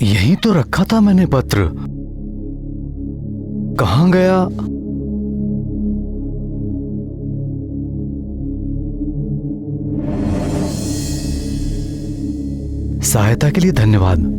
यहीं तो रखा था मैंने पत्र। कहाँ गया? सहायता के लिए धन्यवाद।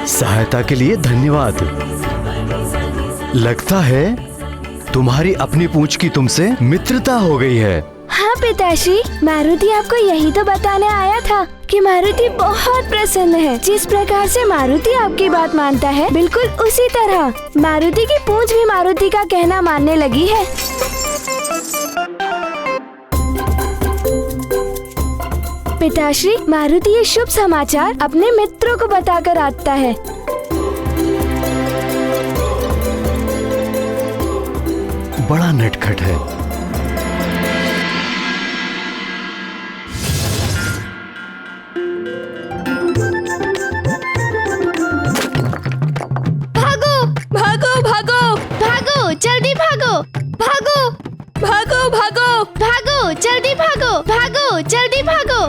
सहायता के लिए धन्यवाद। लगता है तुम्हारी अपनी पूंछ की तुमसे मित्रता हो गई है। हाँ पिताश्री, मारुति आपको यही तो बताने आया था कि मारुति बहुत प्रसन्न है। जिस प्रकार से मारुति आपकी बात मानता है, बिल्कुल उसी तरह मारुति की पूंछ भी मारुति का कहना मानने लगी है। पिताश्री, मारुति ये शुभ समाचार अपने मित्रों को बताकर आता है। बड़ा नटखट है। भागो भागो भागो भागो, जल्दी भागो भागो भागो भागो भागो, जल्दी भागो भागो, जल्दी भागो।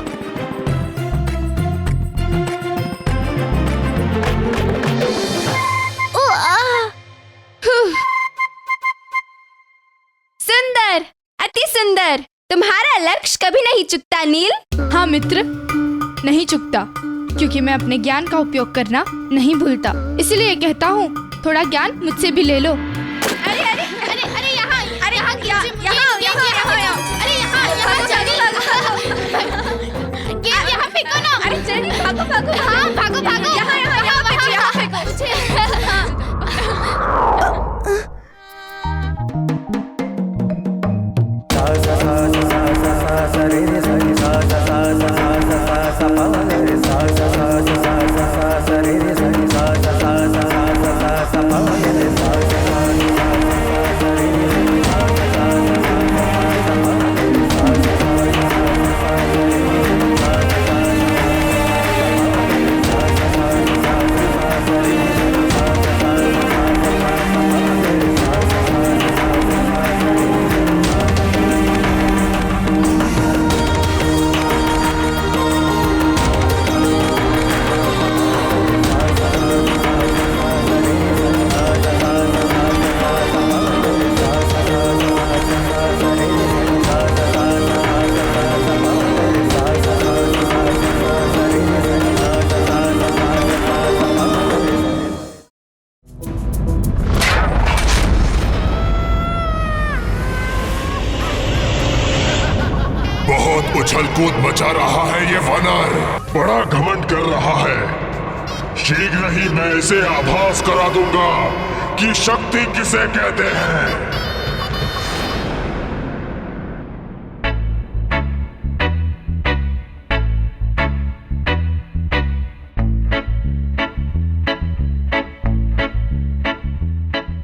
सुंदर, अति सुंदर। तुम्हारा लक्ष्य कभी नहीं चुकता नील। हाँ मित्र, नहीं चुकता, क्योंकि मैं अपने ज्ञान का उपयोग करना नहीं भूलता। इसलिए कहता हूँ, थोड़ा ज्ञान मुझसे भी ले लो। अरे अरे अरे अरे यहाँ अरे यहाँ यहाँ अरे यहाँ जल्दी यहाँ फेंको ना। अरे जल्दी भागो भागो। हाँ भागो भागो। यहाँ फेंको। बहुत उछल कूद मचा रहा है ये वानर, बड़ा घमंड कर रहा है। शीघ्र ही मैं इसे आभास करा दूंगा कि शक्ति किसे कहते हैं।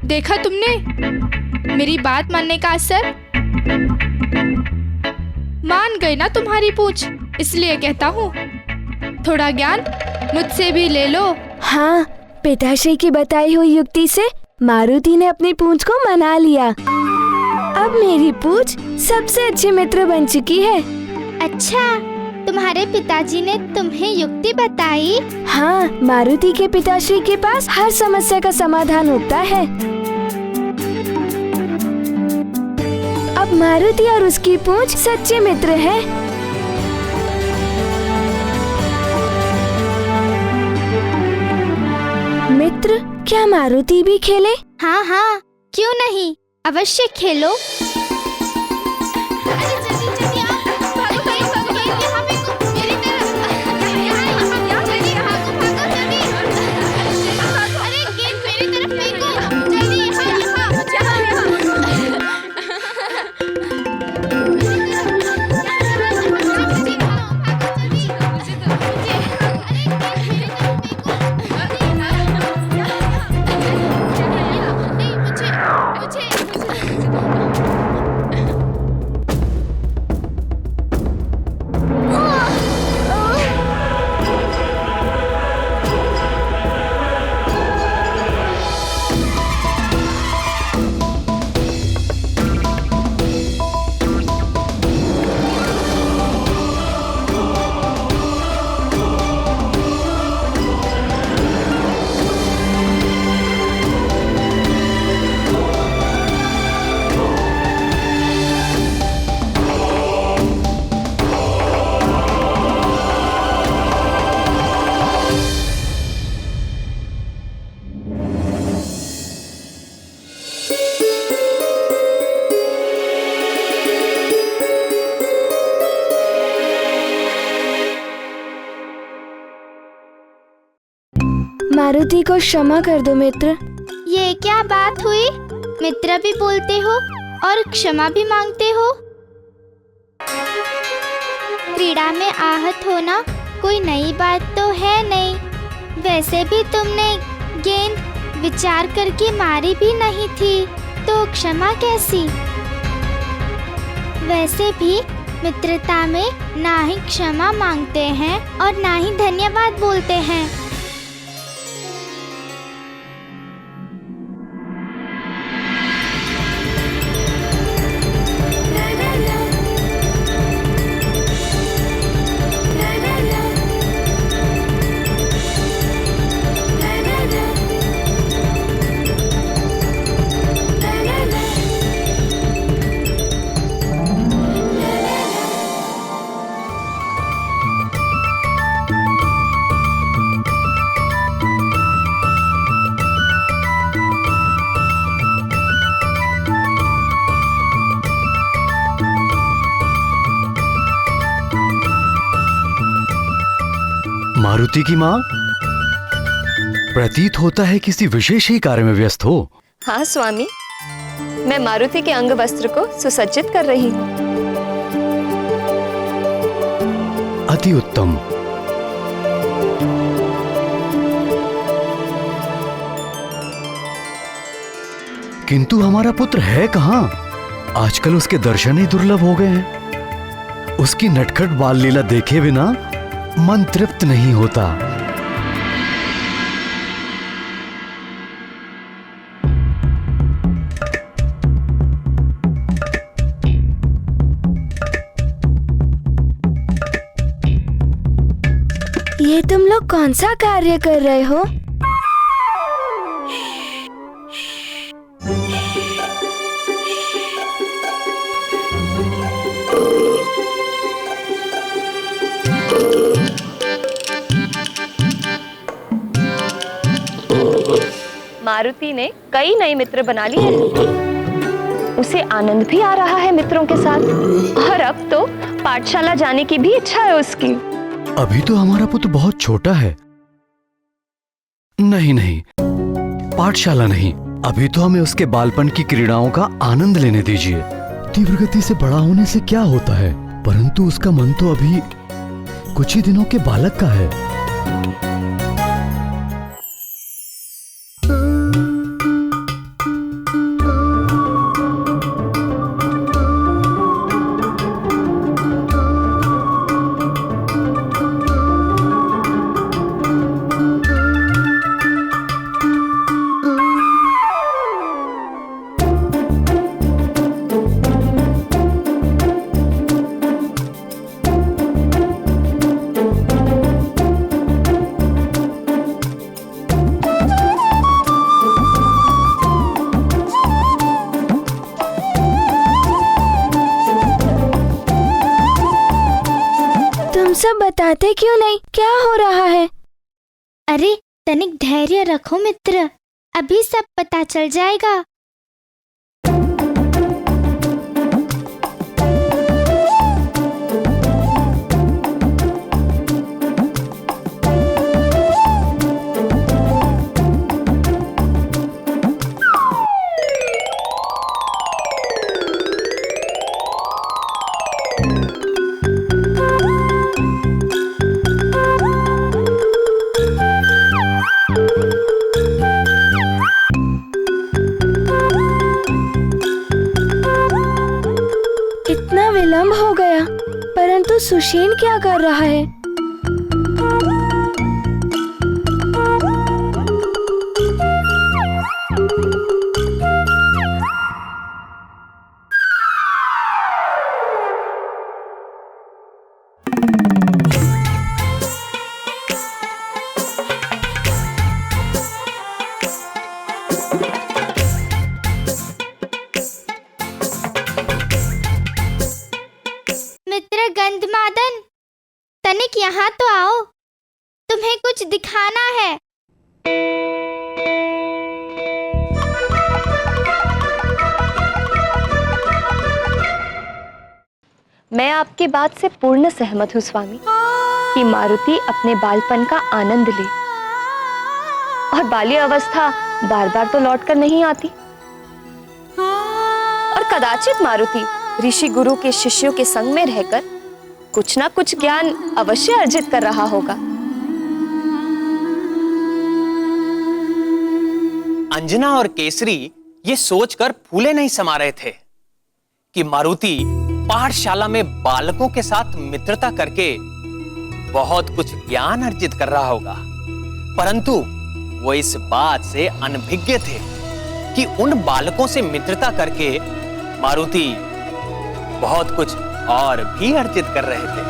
देखा तुमने मेरी बात मानने का असर? मान गई ना तुम्हारी पूंछ, इसलिए कहता हूँ, थोड़ा ज्ञान मुझसे भी ले लो। हाँ, पिताश्री की बताई हुई युक्ति से मारुति ने अपनी पूंछ को मना लिया। अब मेरी पूंछ सबसे अच्छी मित्र बन चुकी है। अच्छा, तुम्हारे पिताजी ने तुम्हें युक्ति बताई? हाँ, मारुति के पिताश्री के पास हर समस्या का समाधान होता है। अब मारुति और उसकी पूंछ सच्चे मित्र हैं। मित्र, क्या मारुति भी खेले? हाँ हाँ, क्यों नहीं, अवश्य खेलो। मारुति को क्षमा कर दो मित्र। ये क्या बात हुई? मित्र भी बोलते हो और क्षमा भी मांगते हो। क्रीड़ा में आहत होना कोई नई बात तो है नहीं। वैसे भी तुमने गेंद विचार करके मारी भी नहीं थी, तो क्षमा कैसी? वैसे भी मित्रता में ना ही क्षमा मांगते हैं और ना ही धन्यवाद बोलते हैं। मारुति की माँ, प्रतीत होता है किसी विशेष ही कार्य में व्यस्त हो। हाँ स्वामी, मैं मारुति के अंग वस्त्र को सुसज्जित कर रही हूँ। अति उत्तम। किंतु हमारा पुत्र है कहाँ? आजकल उसके दर्शन ही दुर्लभ हो गए हैं। उसकी नटखट बाल लीला देखे बिना मन तृप्त नहीं होता। ये तुम लोग कौन सा कार्य कर रहे हो? मारुति ने कई नए मित्र बना लिए हैं। उसे आनंद भी आ रहा है मित्रों के साथ, और अब तो पाठशाला जाने की भी इच्छा है उसकी। अभी तो हमारा पुत्र बहुत छोटा है। नहीं नहीं, पाठशाला नहीं, अभी तो हमें उसके बालपन की क्रीड़ाओं का आनंद लेने दीजिए। तीव्र गति से बड़ा होने से क्या होता है, परंतु उसका मन तो अभी कुछ ही दिनों के बालक का है। सब बताते क्यों नहीं? क्या हो रहा है? अरे तनिक धैर्य रखो मित्र, अभी सब पता चल जाएगा। विलंब हो गया, परंतु सुशील क्या कर रहा है? गंधमादन, तनिक यहाँ तो आओ, तुम्हें कुछ दिखाना है। मैं आपकी बात से पूर्ण सहमत हूँ स्वामी, कि मारुति अपने बालपन का आनंद ले। और बाल्य अवस्था बार बार तो लौट कर नहीं आती। और कदाचित मारुति ऋषि गुरु के शिष्यों के संग में रहकर कुछ ना कुछ ज्ञान अवश्य अर्जित कर रहा होगा। अंजना और केसरी ये सोचकर फूले नहीं समा रहे थे कि मारुति पाठशाला में बालकों के साथ मित्रता करके बहुत कुछ ज्ञान अर्जित कर रहा होगा, परंतु वो इस बात से अनभिज्ञ थे कि उन बालकों से मित्रता करके मारुति बहुत कुछ और भी अर्जित कर रहे थे।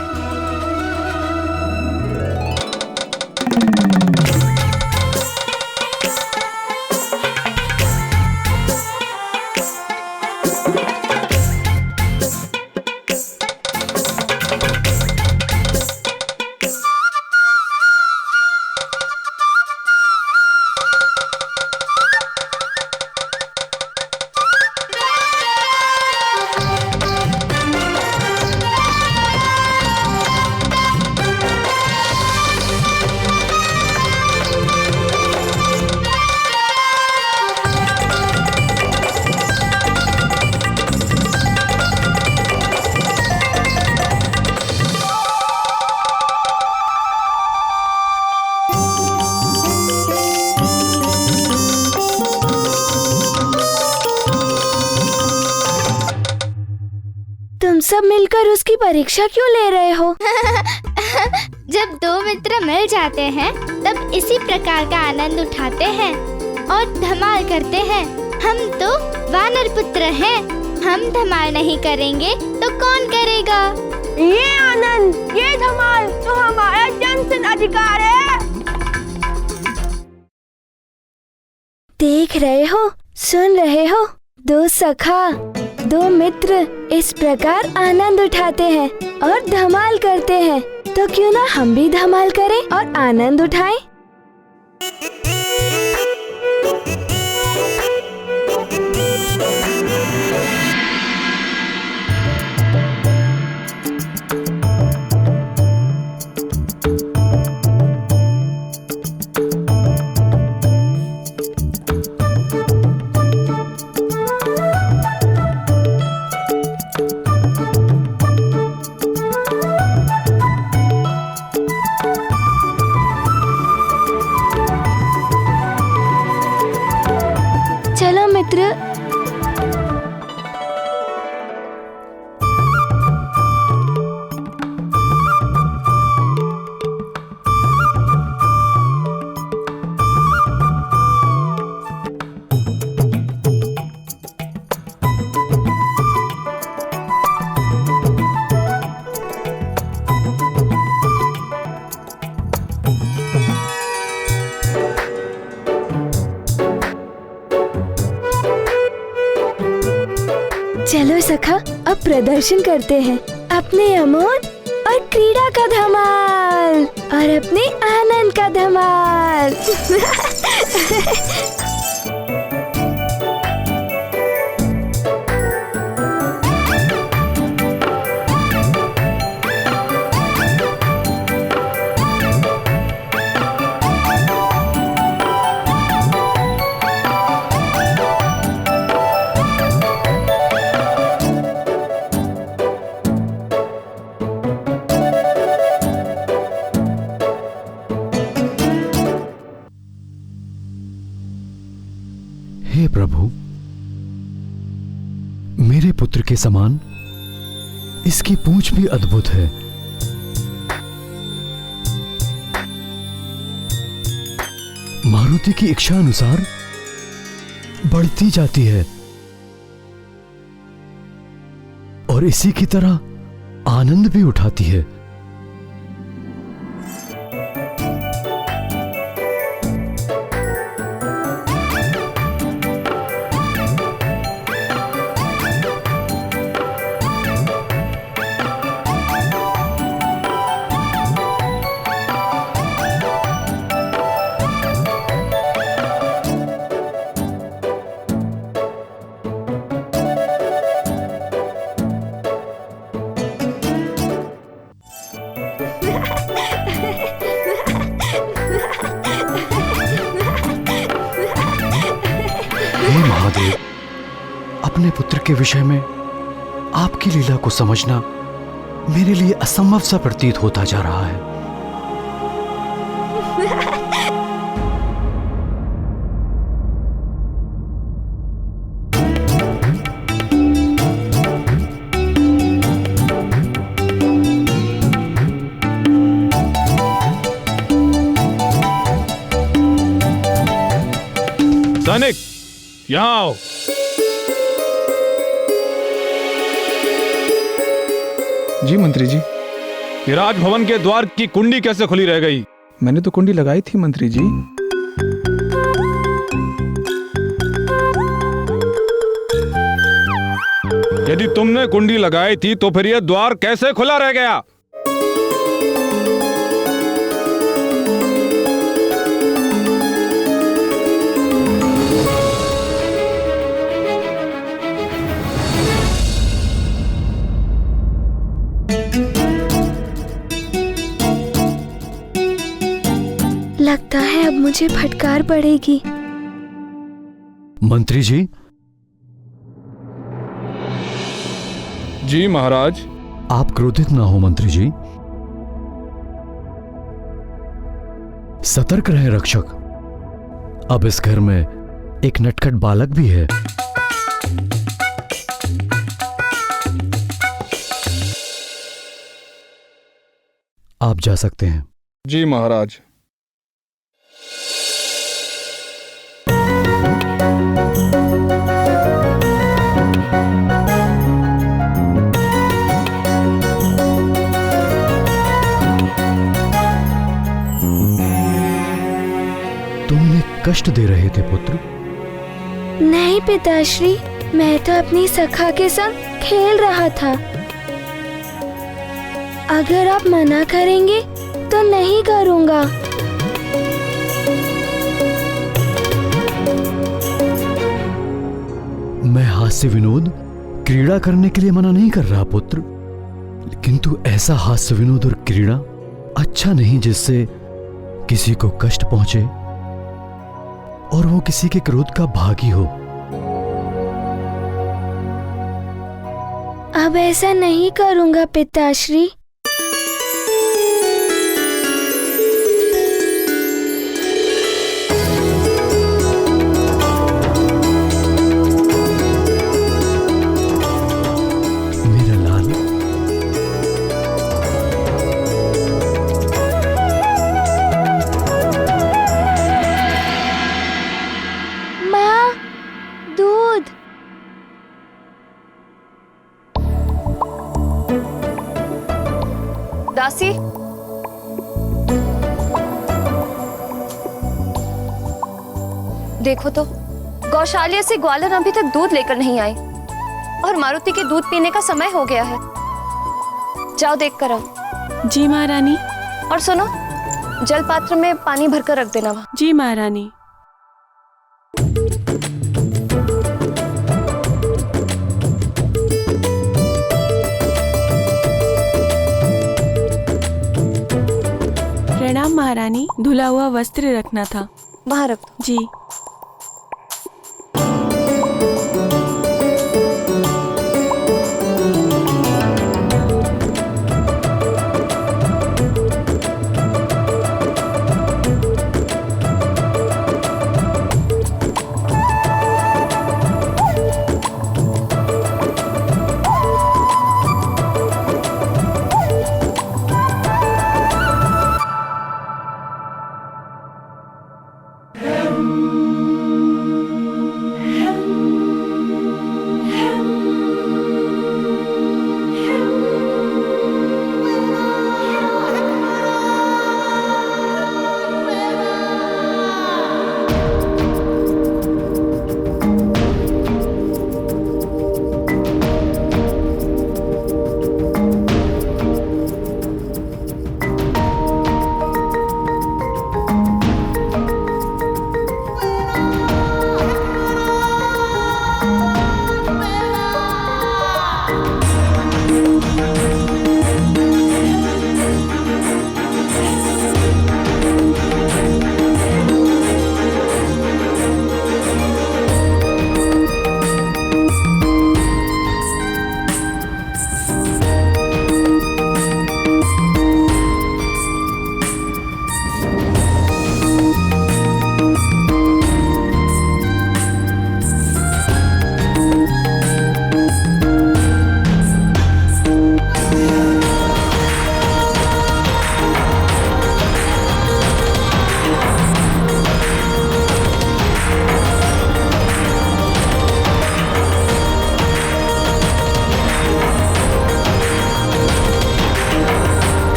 तुम सब मिलकर उसकी परीक्षा क्यों ले रहे हो? जब दो मित्र मिल जाते हैं तब इसी प्रकार का आनंद उठाते हैं और धमाल करते हैं। हम तो वानर पुत्र हैं, हम धमाल नहीं करेंगे तो कौन करेगा? ये आनंद, ये धमाल तो हमारा जन्मसिद्ध अधिकार है। देख रहे हो, सुन रहे हो, दो सखा, दो मित्र इस प्रकार आनंद उठाते हैं और धमाल करते हैं, तो क्यों ना हम भी धमाल करें और आनंद उठाएं? चलो मित्र, चलो सखा, अब प्रदर्शन करते हैं अपने अमोद और क्रीड़ा का धमाल और अपने आनंद का धमाल। हे प्रभु, मेरे पुत्र के समान इसकी पूंछ भी अद्भुत है। मारुति की इच्छा अनुसार बढ़ती जाती है और इसी की तरह आनंद भी उठाती है। अपने पुत्र के विषय में आपकी लीला को समझना मेरे लिए असंभव सा प्रतीत होता जा रहा है। सैनिक, यहाँ आओ। जी मंत्री जी। ये राजभवन के द्वार की कुंडी कैसे खुली रह गई? मैंने तो कुंडी लगाई थी मंत्री जी। यदि तुमने कुंडी लगाई थी तो फिर यह द्वार कैसे खुला रह गया? लगता है अब मुझे फटकार पड़ेगी। मंत्री जी। जी महाराज। आप क्रोधित ना हो मंत्री जी। सतर्क रहे रक्षक। अब इस घर में एक नटखट बालक भी है। आप जा सकते हैं। जी महाराज। कष्ट दे रहे थे पुत्र? नहीं पिताश्री, मैं तो अपनी सखा के संग खेल रहा था। अगर आप मना करेंगे तो नहीं करूंगा। मैं हास्य विनोद क्रीड़ा करने के लिए मना नहीं कर रहा पुत्र, किंतु ऐसा हास्य विनोद और क्रीड़ा अच्छा नहीं जिससे किसी को कष्ट पहुंचे और वो किसी के क्रोध का भागी हो। अब ऐसा नहीं करूंगा पिताश्री। मेरा लाल। दासी, देखो तो गौशाला से ग्वालन अभी तक दूध लेकर नहीं आए और मारुति के दूध पीने का समय हो गया है। जाओ देख कर आओ। जी महारानी। और सुनो, जल पात्र में पानी भरकर रख देना वहाँ। जी महारानी। प्रणाम महारानी, धुला हुआ वस्त्र रखना था। वहाँ रख दो। जी।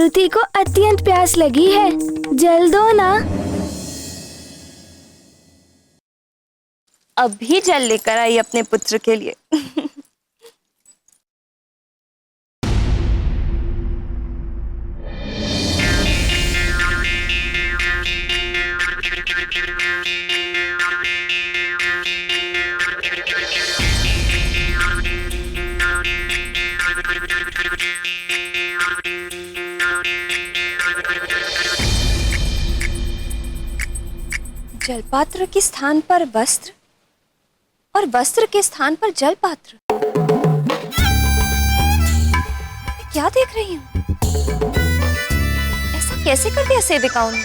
मारुति को अत्यंत प्यास लगी है। जल दो ना। अभी जल लेकर आई अपने पुत्र के लिए। जलपात्र के स्थान पर वस्त्र और वस्त्र के स्थान पर जलपात्र। मैं क्या देख रही हूँ? ऐसा कैसे कर दिया सेविकाओं ने?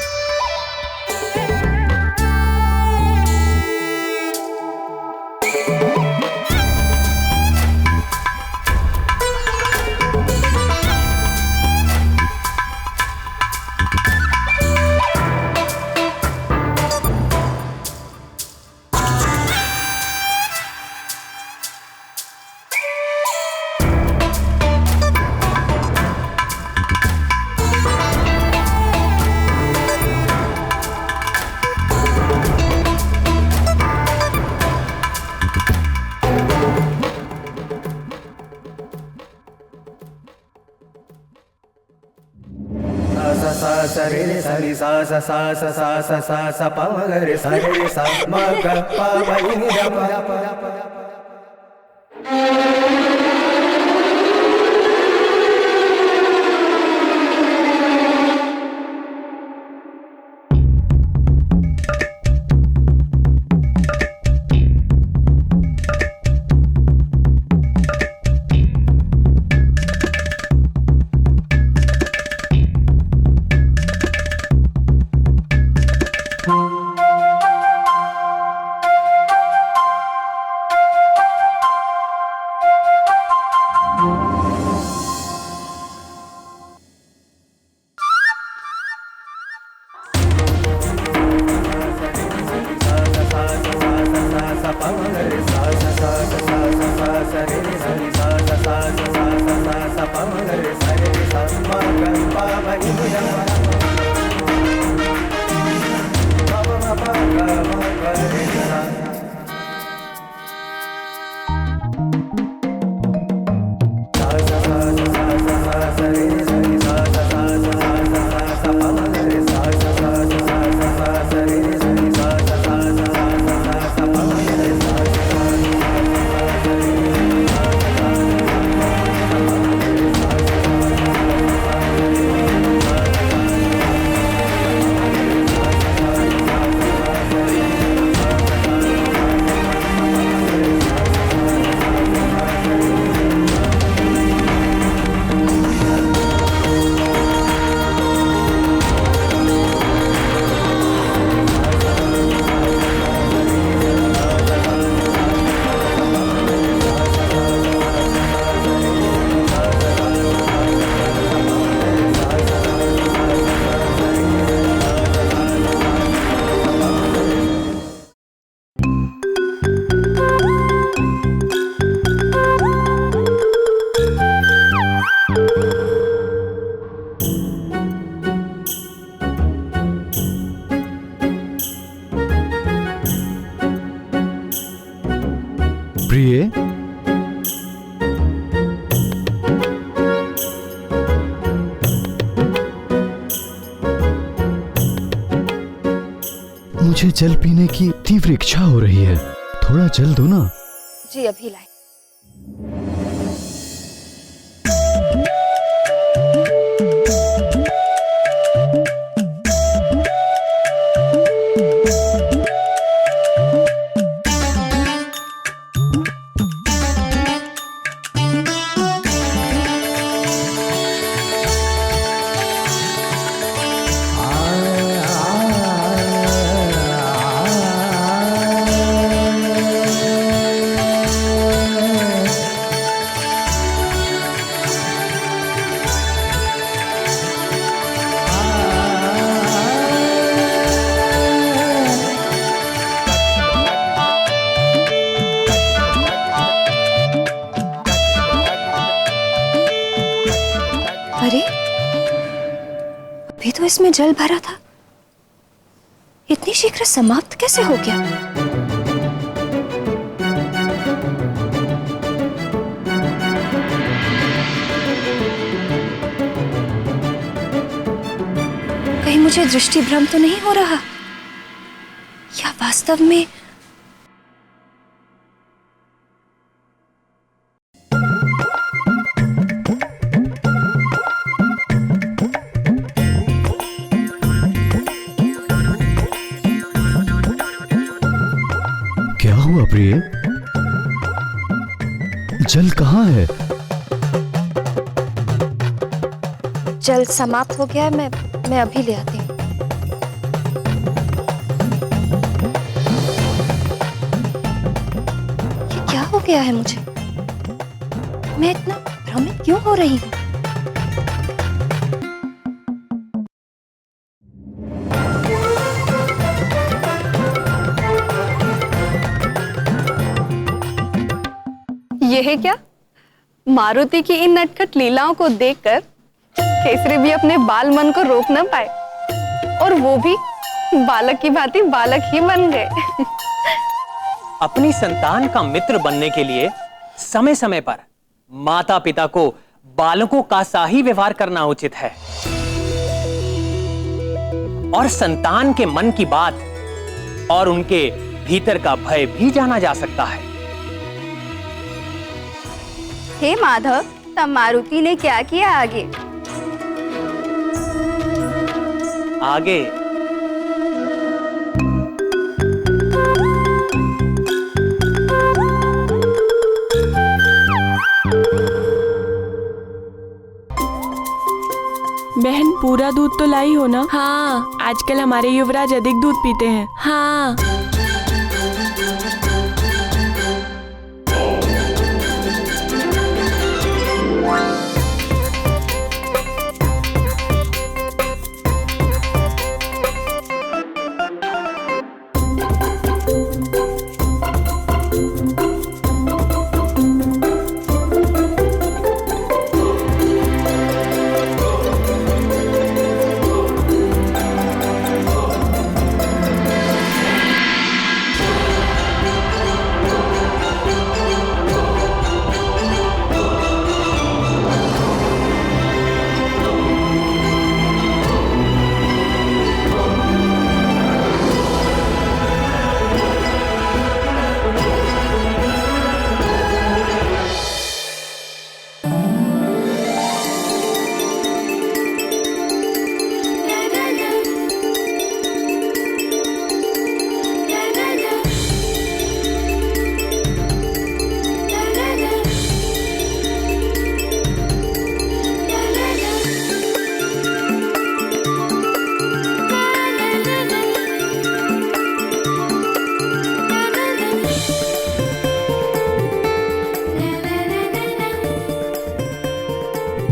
प्रिय, मुझे जल पीने की तीव्र इच्छा हो रही है। थोड़ा जल दो ना। जी अभी लाए। अभी तो इसमें जल भरा था, इतनी शीघ्र समाप्त कैसे हो गया? कहीं मुझे दृष्टि भ्रम तो नहीं हो रहा, या वास्तव में क्या हुआ प्रिय? जल कहाँ है? जल समाप्त हो गया है, मैं अभी ले आती हूँ। ये क्या हो गया है मुझे? मैं इतना भ्रमित क्यों हो रही हूँ? यह है क्या? मारुति की इन नटखट लीलाओं को देखकर केसरी भी अपने बाल मन को रोक न पाए, और वो भी बालक की भांति बालक ही बन गए। अपनी संतान का मित्र बनने के लिए समय समय पर माता पिता को बालकों का सा ही व्यवहार करना उचित है, और संतान के मन की बात और उनके भीतर का भय भी जाना जा सकता है। हे माधव, तब मारुति ने क्या किया आगे? आगे बहन, पूरा दूध तो लाई हो ना? हाँ। आजकल हमारे युवराज अधिक दूध पीते हैं। हाँ।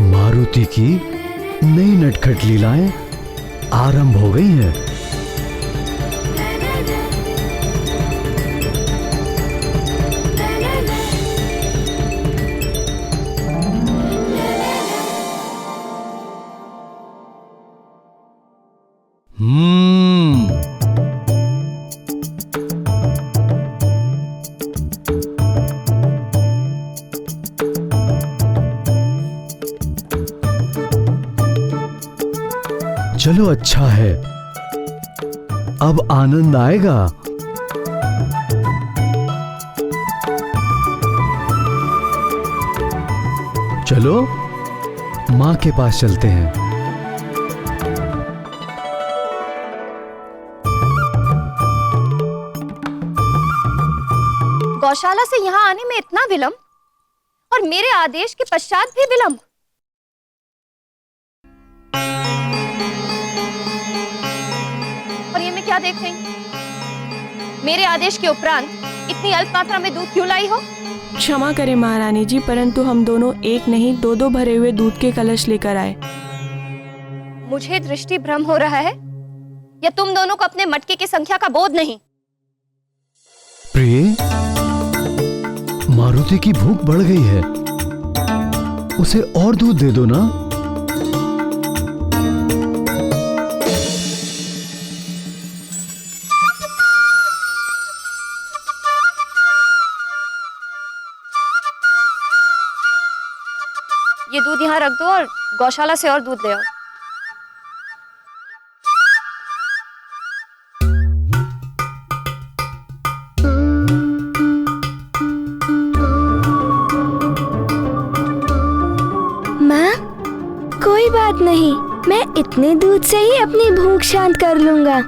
मारुति की नई नटखट लीलाएं आरंभ हो गई हैं। चलो अच्छा है, अब आनंद आएगा। चलो माँ के पास चलते हैं। गौशाला से यहाँ आने में इतना विलंब, और मेरे आदेश के पश्चात भी विलंब। और ये मैं क्या देख रही हूँ? मेरे आदेश के उपरांत इतनी अल्प मात्रा में दूध क्यों लाई हो? क्षमा करें महारानी जी, परंतु हम दोनों एक नहीं दो भरे हुए दूध के कलश लेकर आए। मुझे दृष्टि भ्रम हो रहा है, या तुम दोनों को अपने मटके की संख्या का बोध नहीं? प्रिय, मारुति की भूख बढ़ गई है, उसे और दूध दे दो ना। यहाँ रख दो और गौशाला से और दूध ले आओ। माँ, कोई बात नहीं, मैं इतने दूध से ही अपनी भूख शांत कर लूँगा।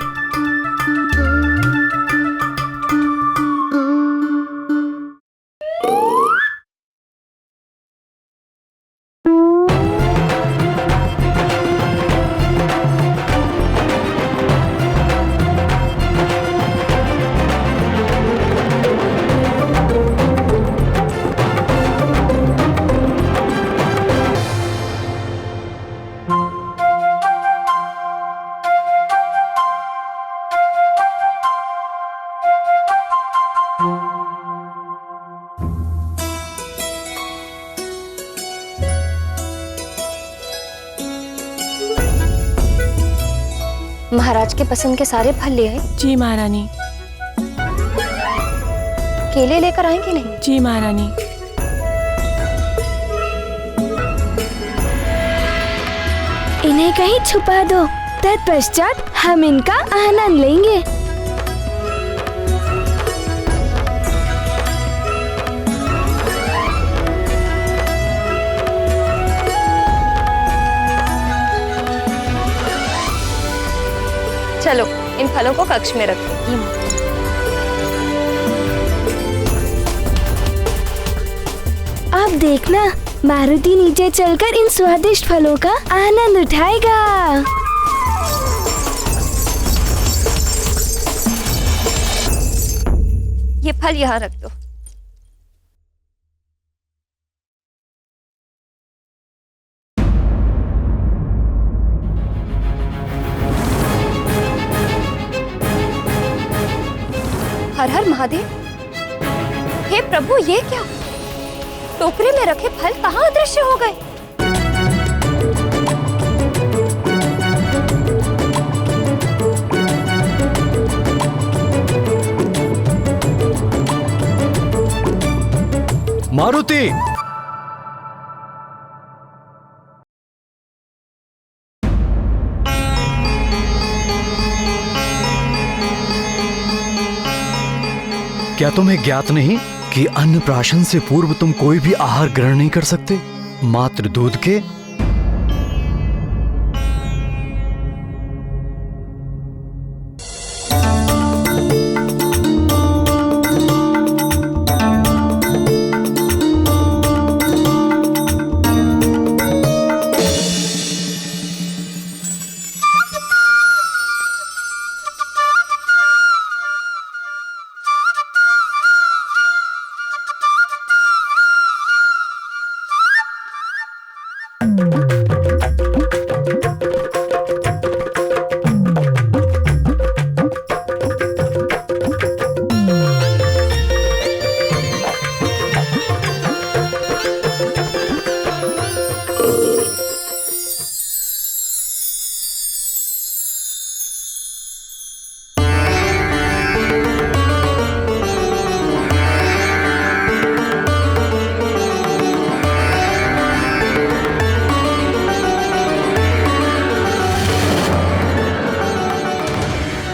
महाराज के पसंद के सारे फल ले आए? जी महारानी। केले लेकर आए कि नहीं? जी महारानी। इन्हें कहीं छुपा दो, तत्पश्चात हम इनका आनंद लेंगे। चलो इन फलों को कक्ष में रखो। अब देखना, मारुति नीचे चलकर इन स्वादिष्ट फलों का आनंद उठाएगा। ये फल यहाँ रख दो। हर हर महादेव। हे प्रभु, ये क्या? टोकरे में रखे फल कहाँ अदृश्य हो गए? मारुति! क्या तुम्हें ज्ञात नहीं कि अन्नप्राशन से पूर्व तुम कोई भी आहार ग्रहण नहीं कर सकते, मात्र दूध के?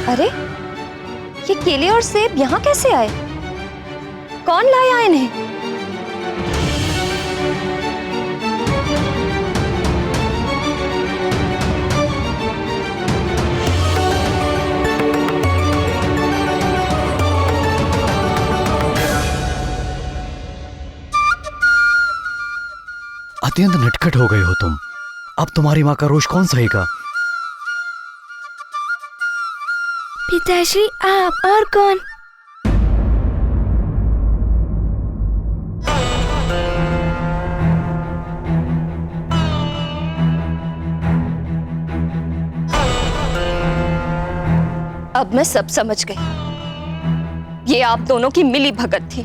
अरे, ये केले और सेब यहाँ कैसे आए? कौन लाया इन्हें? अत्यंत नटखट हो गए हो तुम। अब तुम्हारी माँ का रोष कौन सहेगा? पिताश्री, आप और कौन? अब मैं सब समझ गई। ये आप दोनों की मिली भगत थी।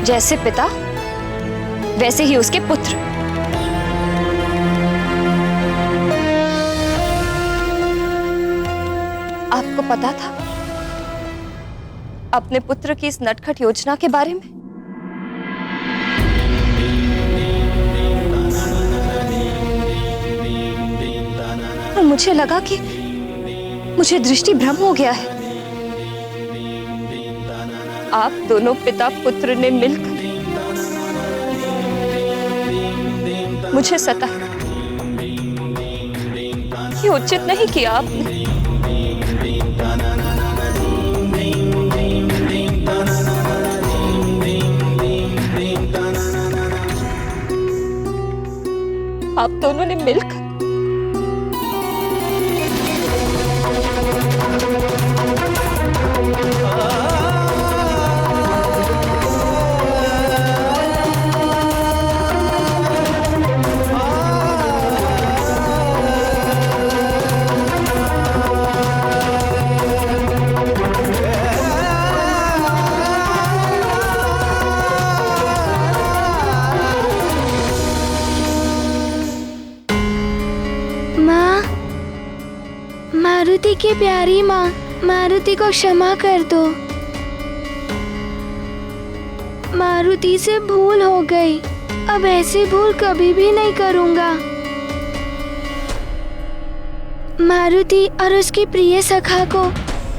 जैसे पिता वैसे ही उसके पुत्र। आपको पता था अपने पुत्र की इस नटखट योजना के बारे में? और मुझे लगा कि मुझे दृष्टि भ्रम हो गया है। आप दोनों पिता पुत्र ने मिलकर मुझे सताया। ये उचित नहीं किया आपने। आप दोनों ने मिलकर मारुति की प्यारी माँ, मारुति को क्षमा कर दो। मारुति से भूल हो गई। अब ऐसी भूल कभी भी नहीं करूँगा। मारुति और उसकी प्रिय सखा को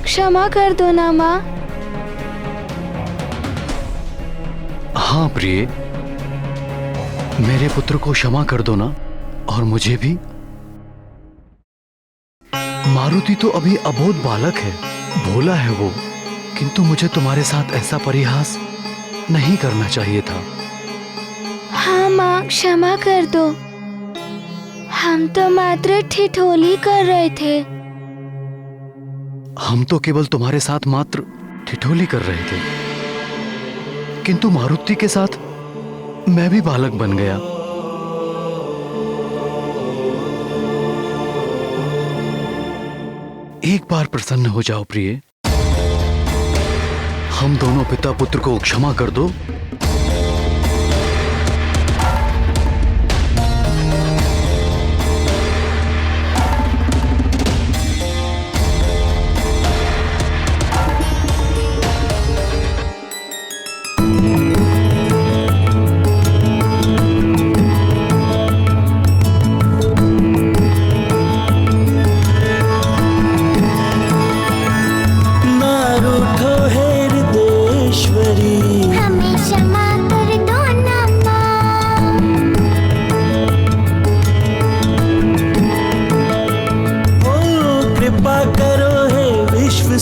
क्षमा कर दो ना माँ। हाँ प्रिय, मेरे पुत्र को क्षमा कर दो ना, और मुझे भी। मारुति तो अभी अबोध बालक है, भोला है वो, किंतु मुझे तुम्हारे साथ ऐसा परिहास नहीं करना चाहिए था। हाँ माँ, क्षमा कर दो। हम तो मात्र ठिठोली कर रहे थे। हम तो केवल तुम्हारे साथ मात्र ठिठोली कर रहे थे, किंतु मारुति के साथ मैं भी बालक बन गया। एक बार प्रसन्न हो जाओ प्रिय। हम दोनों पिता पुत्र को क्षमा कर दो।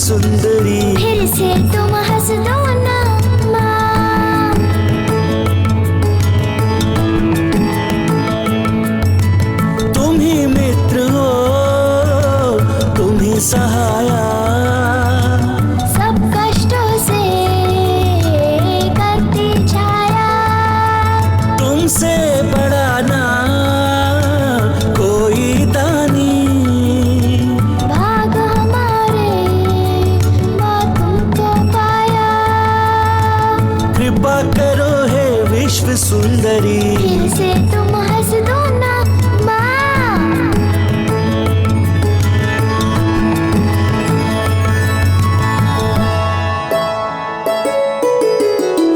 सुंदरी फिर से तुम हंस दो ना माँ। तुम ही मित्र हो, तुम ही सहाया, सब कष्टों से करती छाया। तुमसे बड़ा ना कोई दानी। कृपा करो हे विश्व सुंदरी, फिर से तुम हंस दो ना माँ।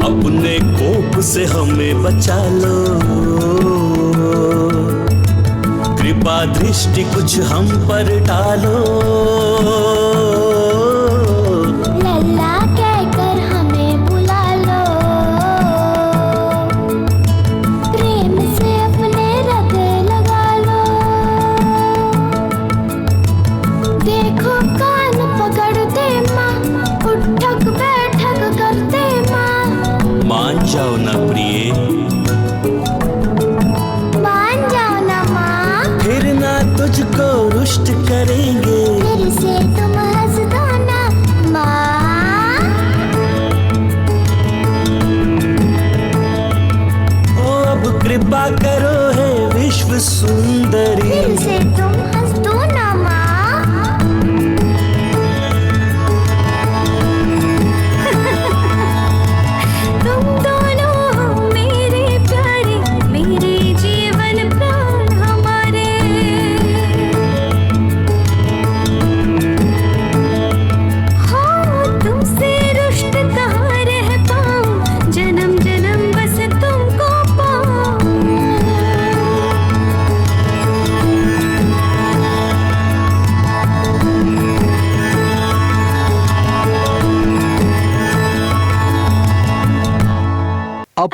अपने कोप से हमें बचा लो, कृपा दृष्टि कुछ हम पर डालो। लल्ला कहकर हमें बुला लो, प्रेम से अपने हृदय लगा लो। देखो कान पकड़ते माँ, उठक बैठक करते माँ। मान जाओ ना प्रिय, मान जाओ ना माँ। फिर ना तुझको रुष्ट करेंगे। फिर से तुम हंस दो ना माँ। ओ अब कृपा करो हे विश्व सुंदरी, फिर से तुम हंस दो ना माँ। तुम दोनों हो मेरे प्यारे, मेरे जीवन प्राण हमारे। हो तुमसे रुष्ट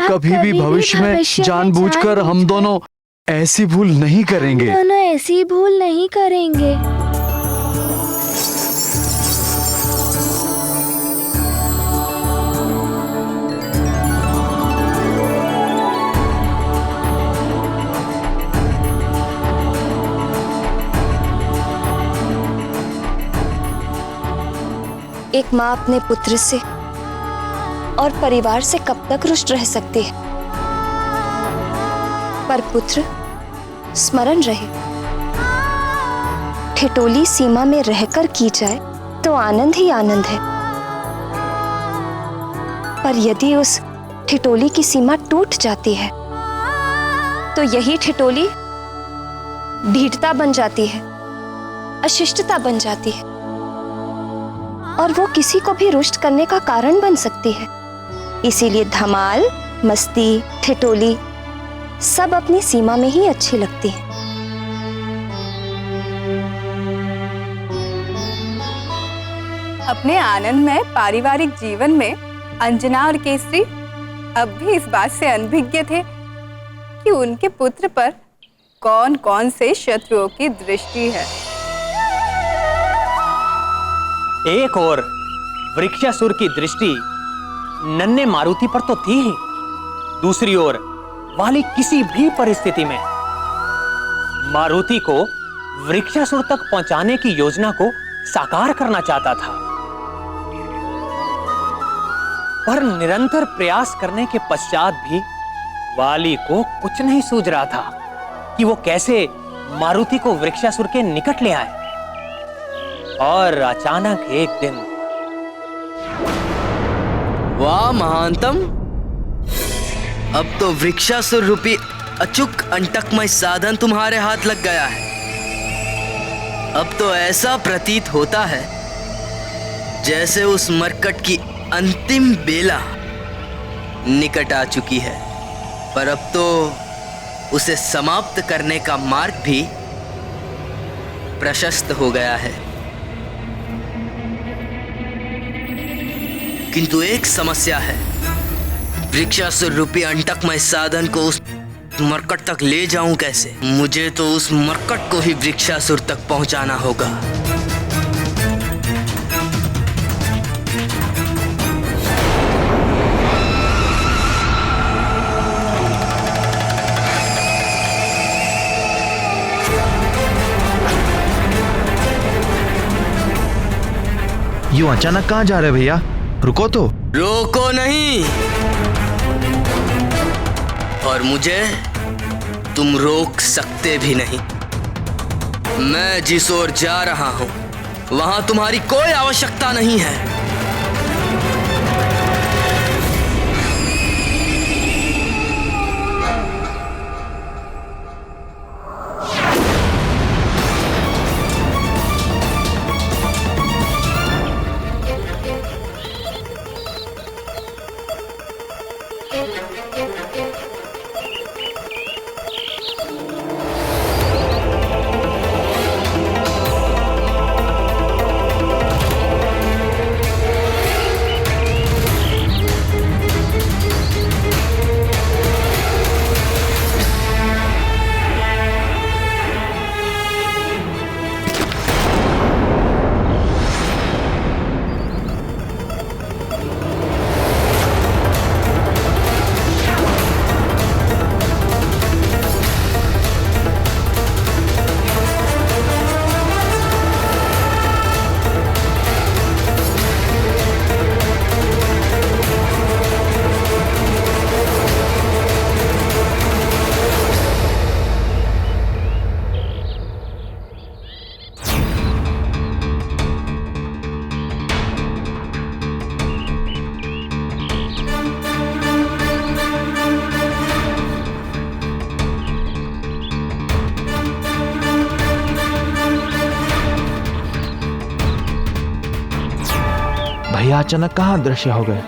कभी भी भविष्य में जानबूझकर हम दोनों ऐसी भूल नहीं करेंगे। दोनों ऐसी भूल नहीं करेंगे। एक माँ अपने पुत्र से और परिवार से कब तक रुष्ट रह सकती है, पर पुत्र स्मरण रहे। ठिठोली सीमा में रहकर की जाए तो आनंद ही आनंद है, पर यदि उस ठिठोली की सीमा टूट जाती है तो यही ठिठोली ढीठता बन जाती है, अशिष्टता बन जाती है और वो किसी को भी रुष्ट करने का कारण बन सकती है। इसीलिए धमाल, मस्ती, ठिठोली सब अपनी सीमा में ही अच्छी लगती है। अपने आनंदमय पारिवारिक जीवन में अंजना और केसरी अब भी इस बात से अनभिज्ञ थे कि उनके पुत्र पर कौन कौन से शत्रुओं की दृष्टि है। एक और वृक्षासुर की दृष्टि नन्हे मारुति पर तो थी ही, दूसरी ओर वाली किसी भी परिस्थिति में मारुति को वृक्षासुर तक पहुंचाने की योजना को साकार करना चाहता था। पर निरंतर प्रयास करने के पश्चात भी वाली को कुछ नहीं सूझ रहा था कि वो कैसे मारुति को वृक्षासुर के निकट ले आए। और अचानक एक दिन, वाह महानतम, अब तो वृक्षासुर रूपी अचूक अंटकमय साधन तुम्हारे हाथ लग गया है। अब तो ऐसा प्रतीत होता है जैसे उस मरकट की अंतिम बेला निकट आ चुकी है, पर अब तो उसे समाप्त करने का मार्ग भी प्रशस्त हो गया है। किंतु एक समस्या है, वृक्षासुर रूपी अंटकमय साधन को उस मरकट तक ले जाऊं कैसे? मुझे तो उस मरकट को ही वृक्षासुर तक पहुंचाना होगा। यूं अचानक कहां जा रहे भैया? रुको तो। रोको नहीं, और मुझे तुम रोक सकते भी नहीं। मैं जिस ओर जा रहा हूं वहां तुम्हारी कोई आवश्यकता नहीं है। भैया अचानक कहां अदृश्य हो गए?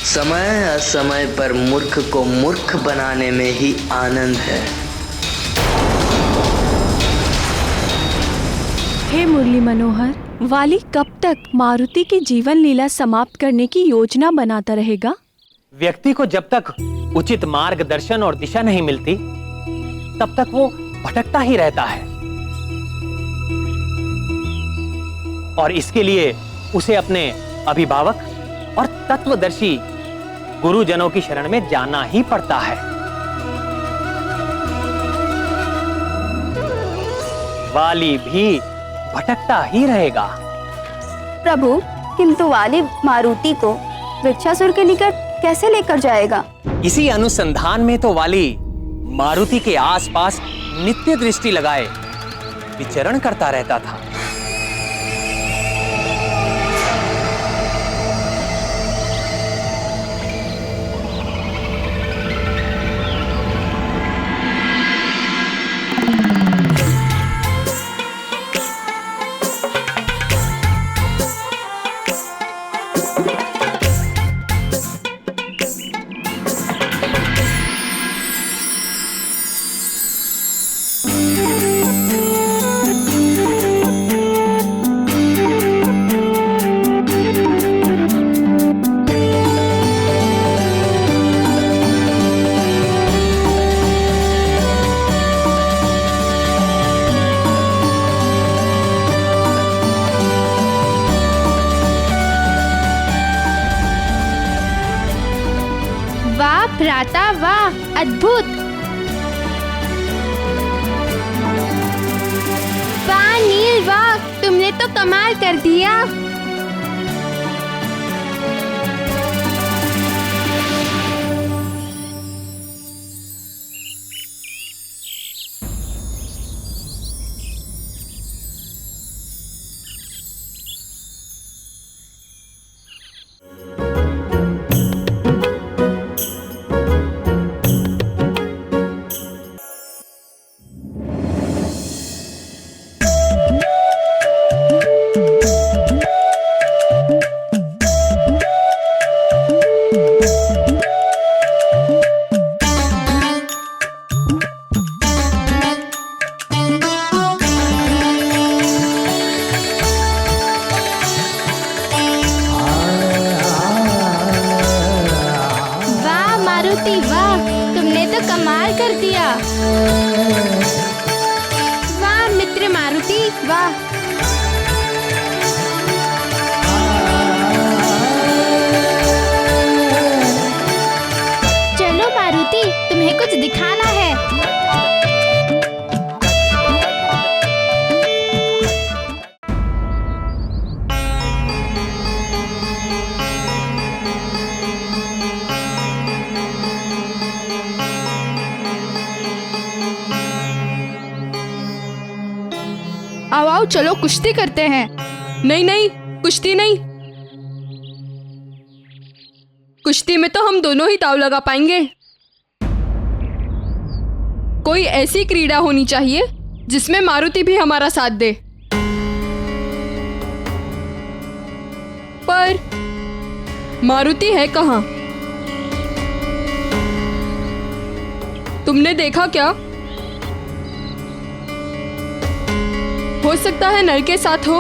समय असमय पर मूर्ख को मूर्ख बनाने में ही आनंद है। मुरली मनोहर, वाली कब तक मारुति की जीवन लीला समाप्त करने की योजना बनाता रहेगा? व्यक्ति को जब तक उचित मार्गदर्शन और दिशा नहीं मिलती, तब तक वो भटकता ही रहता है। और इसके लिए उसे अपने अभिभावक और तत्वदर्शी गुरुजनों की शरण में जाना ही पड़ता है। वाली भी भटकता ही रहेगा। प्रभु, किंतु वाली मारुति को वृक्षासुर के निकट कैसे लेकर जाएगा? इसी अनुसंधान में तो वाली मारुति के आसपास नित्य दृष्टि लगाए विचरण करता रहता था। भ्राता, वाह, अद्भुत। वाह नील, वाह, तुमने तो कमाल कर दिया। वाह मित्र मारुति, वाह। चलो मारुति, तुम्हें कुछ दिखाना है। आओ आओ, चलो कुश्ती करते हैं। नहीं नहीं, कुश्ती नहीं। कुश्ती में तो हम दोनों ही दांव लगा पाएंगे। कोई ऐसी क्रीड़ा होनी चाहिए जिसमें मारुति भी हमारा साथ दे। पर मारुति है कहाँ? तुमने देखा क्या? हो सकता है नल के साथ हो।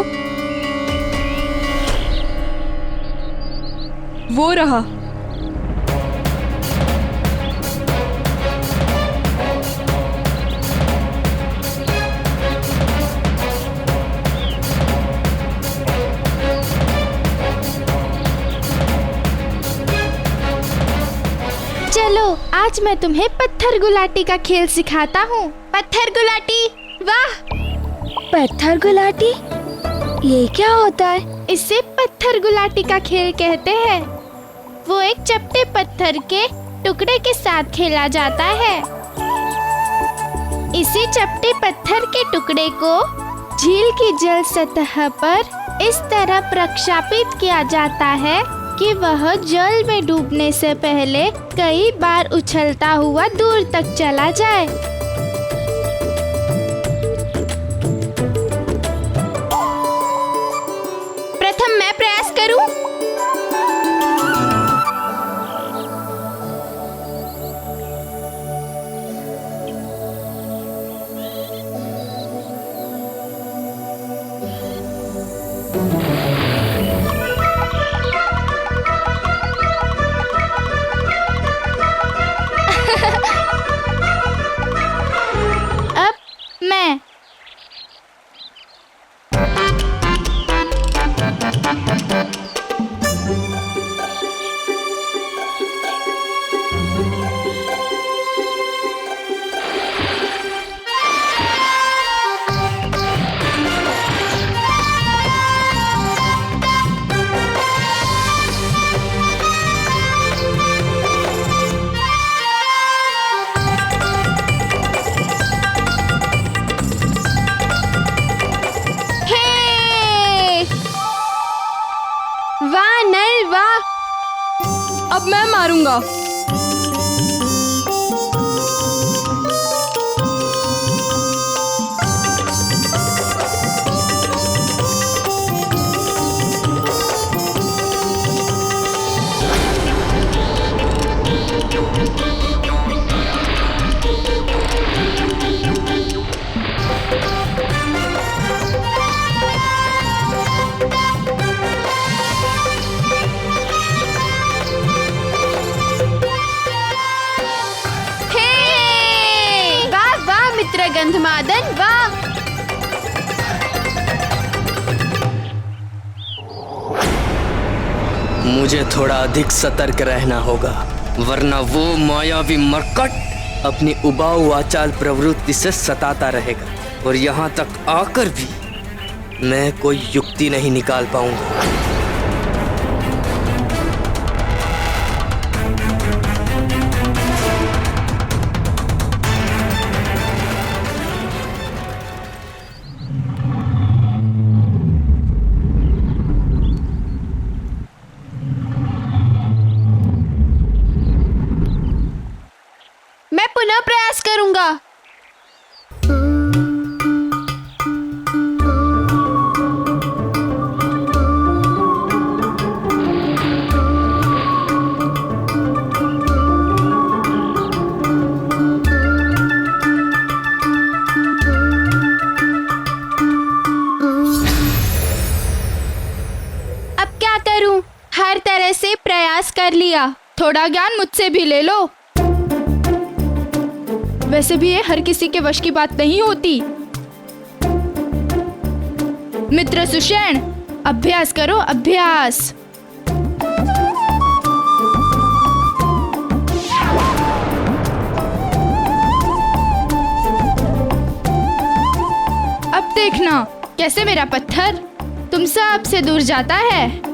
वो रहा। चलो आज मैं तुम्हें पत्थर गुलाटी का खेल सिखाता हूँ। पत्थर गुलाटी, वाह। पत्थर गुलाटी, ये क्या होता है? इसे पत्थर गुलाटी का खेल कहते हैं। वो एक चपटे पत्थर के टुकड़े के साथ खेला जाता है। इसी चपटे पत्थर के टुकड़े को झील की जल सतह पर इस तरह प्रक्षापित किया जाता है कि वह जल में डूबने से पहले कई बार उछलता हुआ दूर तक चला जाए। प्रथम मैं प्रयास करूं। अब मैं वाह नल वाह। अब मैं मारूंगा। गंधमादन वाह। मुझे थोड़ा अधिक सतर्क रहना होगा, वरना वो मायावी मरकट अपनी उबाऊ आचाल प्रवृत्ति से सताता रहेगा और यहाँ तक आकर भी मैं कोई युक्ति नहीं निकाल पाऊंगा। मैं पुनः प्रयास करूंगा। अब क्या करूं? हर तरह से प्रयास कर लिया। थोड़ा ज्ञान मुझसे भी ले लो। वैसे भी ये हर किसी के वश की बात नहीं होती। मित्र सुषेण, अभ्यास करो, अभ्यास। अब देखना कैसे मेरा पत्थर तुम सबसे दूर जाता है।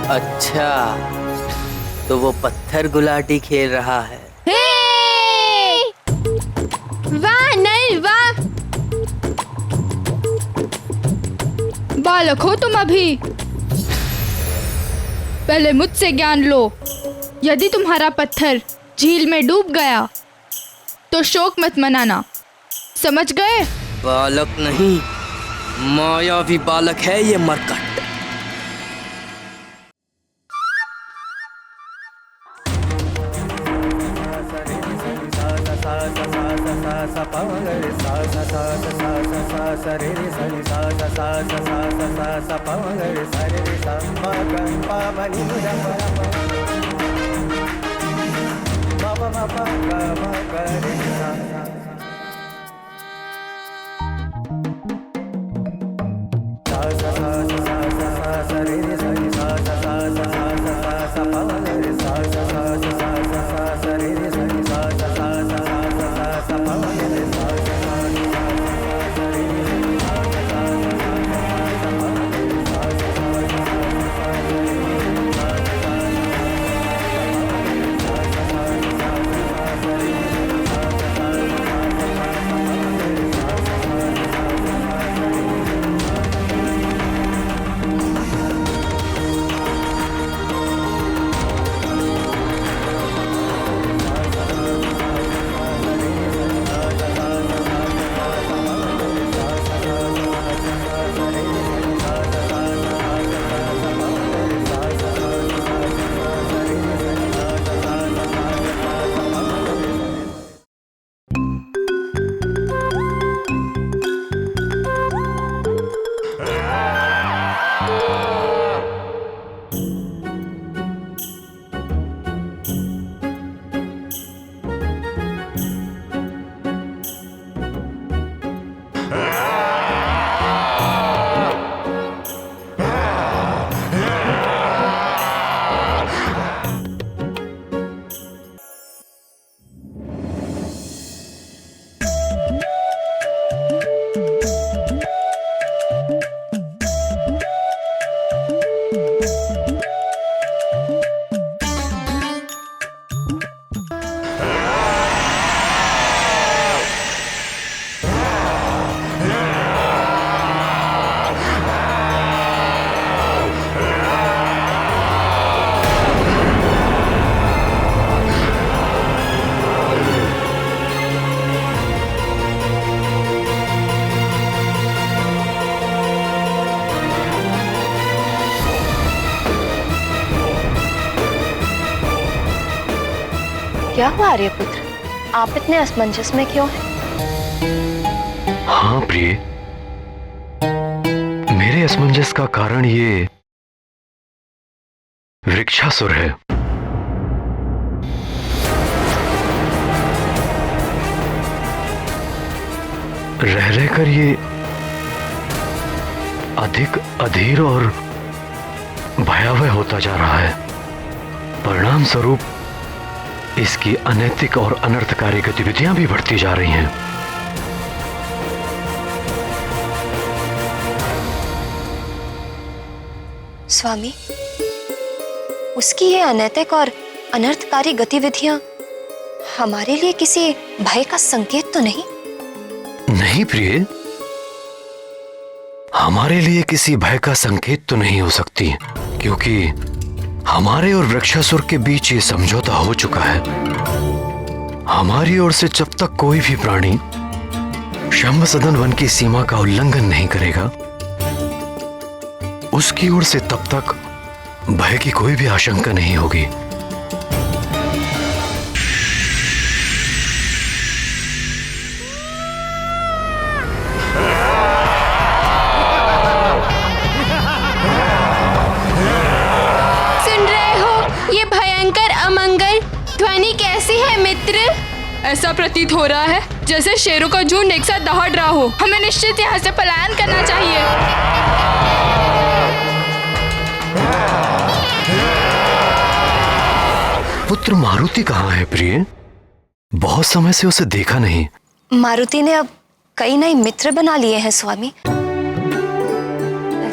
अच्छा, तो वो पत्थर गुलाटी खेल रहा है। वाह नल वाह। बालक हो तुम अभी, पहले मुझसे ज्ञान लो। यदि तुम्हारा पत्थर झील में डूब गया तो शोक मत मनाना, समझ गए? बालक नहीं, मायावी बालक है ये मरकट। क्या हुआ आर्यपुत्र, आप इतने असमंजस में क्यों हैं? हाँ प्रिय, मेरे असमंजस का कारण ये वृक्षासुर है। रह रहकर ये अधिक अधीर और भयावह होता जा रहा है। परिणाम स्वरूप इसकी अनैतिक और अनर्थकारी गतिविधियां भी बढ़ती जा रही हैं। स्वामी, उसकी ये अनैतिक और अनर्थकारी गतिविधियां हमारे लिए किसी भय का संकेत तो नहीं? नहीं प्रिय, हमारे लिए किसी भय का संकेत तो नहीं हो सकती, क्योंकि हमारे और वृक्षासुर के बीच ये समझौता हो चुका है। हमारी ओर से जब तक कोई भी प्राणी शंभसदन वन की सीमा का उल्लंघन नहीं करेगा, उसकी ओर से तब तक भय की कोई भी आशंका नहीं होगी। सुन रहे हो ये भयंकर अमंगल ध्वनि कैसी है मित्र? ऐसा प्रतीत हो रहा है जैसे शेरों का झुंड एक साथ दौड़ रहा हो। हमें निश्चित यहाँ से पलायन करना चाहिए। पुत्र मारुति कहाँ है प्रिय? बहुत समय से उसे देखा नहीं। मारुति ने अब कई नए मित्र बना लिए हैं स्वामी।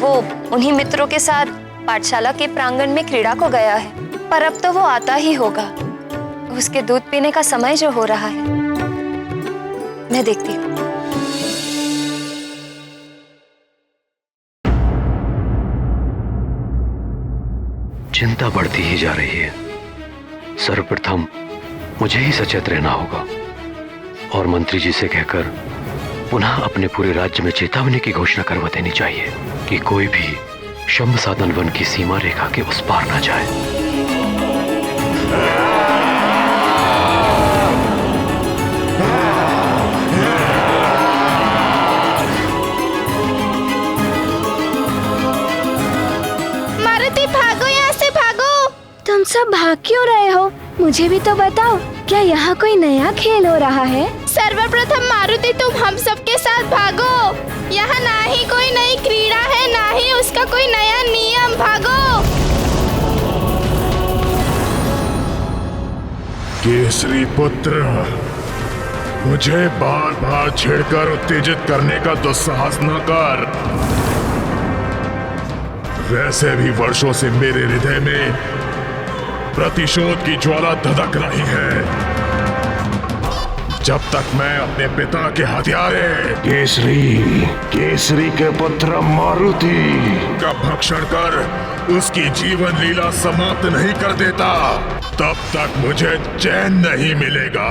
वो उन्हीं मित्रों के साथ पाठशाला के प्रांगण में क्रीड़ा को गया है, पर अब तो वो आता ही होगा। उसके दूध पीने का समय जो हो रहा है, मैं देखती हूँ। चिंता बढ़ती ही जा रही है। सर्वप्रथम मुझे ही सचेत रहना होगा और मंत्री जी से कहकर पुनः अपने पूरे राज्य में चेतावनी की घोषणा करवा देनी चाहिए कि कोई भी शंभसाधन वन की सीमा रेखा के उस पार ना जाए। मारुति भागो, यहाँ से भागो। तुम सब भाग क्यों रहे हो? मुझे भी तो बताओ, क्या यहाँ कोई नया खेल हो रहा है? सर्वप्रथम मारुति तुम हम सबके साथ भागो। यहाँ ना ही कोई नई क्रीड़ा है, ना ही उसका कोई नया नियम। भागो। केसरी पुत्र, मुझे बार बार छेड़कर उत्तेजित करने का दुस्साहस न कर। वैसे भी वर्षों से मेरे हृदय में प्रतिशोध की ज्वाला धधक रही है। जब तक मैं अपने पिता के हत्यारे केसरी के पुत्र मारुति का भक्षण कर उसकी जीवन लीला समाप्त नहीं कर देता, तब तक मुझे चैन नहीं मिलेगा।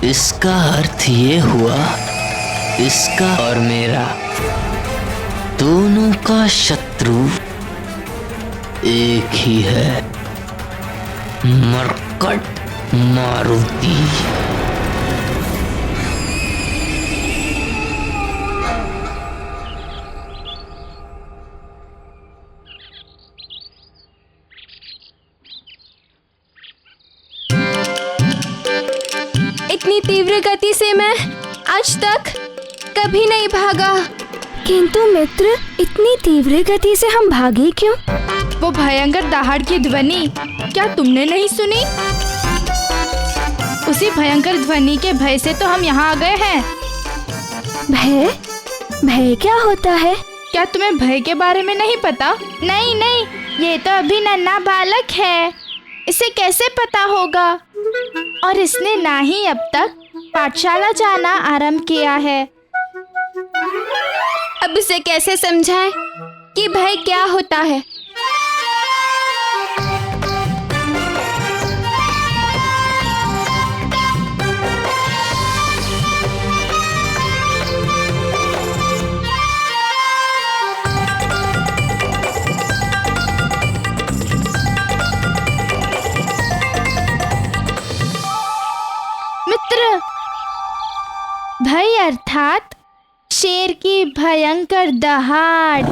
इसका अर्थ ये हुआ, इसका और मेरा दोनों का शत्रु एक ही है, मरकट मारुति। इतनी तीव्र गति से मैं आज तक कभी नहीं भागा। किंतु मित्र, इतनी तीव्र गति से हम भागे क्यों? वो भयंकर दहाड़ की ध्वनि क्या तुमने नहीं सुनी? उसी भयंकर ध्वनि के भय से तो हम यहाँ आ गए हैं। भय? भय क्या होता है? क्या तुम्हें भय के बारे में नहीं पता? नहीं नहीं, ये तो अभी नन्हा बालक है, इसे कैसे पता होगा? और इसने ना ही अब तक पाठशाला जाना आरंभ किया है। अब इसे कैसे समझाएं कि भय क्या होता है? अर्थात शेर की भयंकर दहाड़।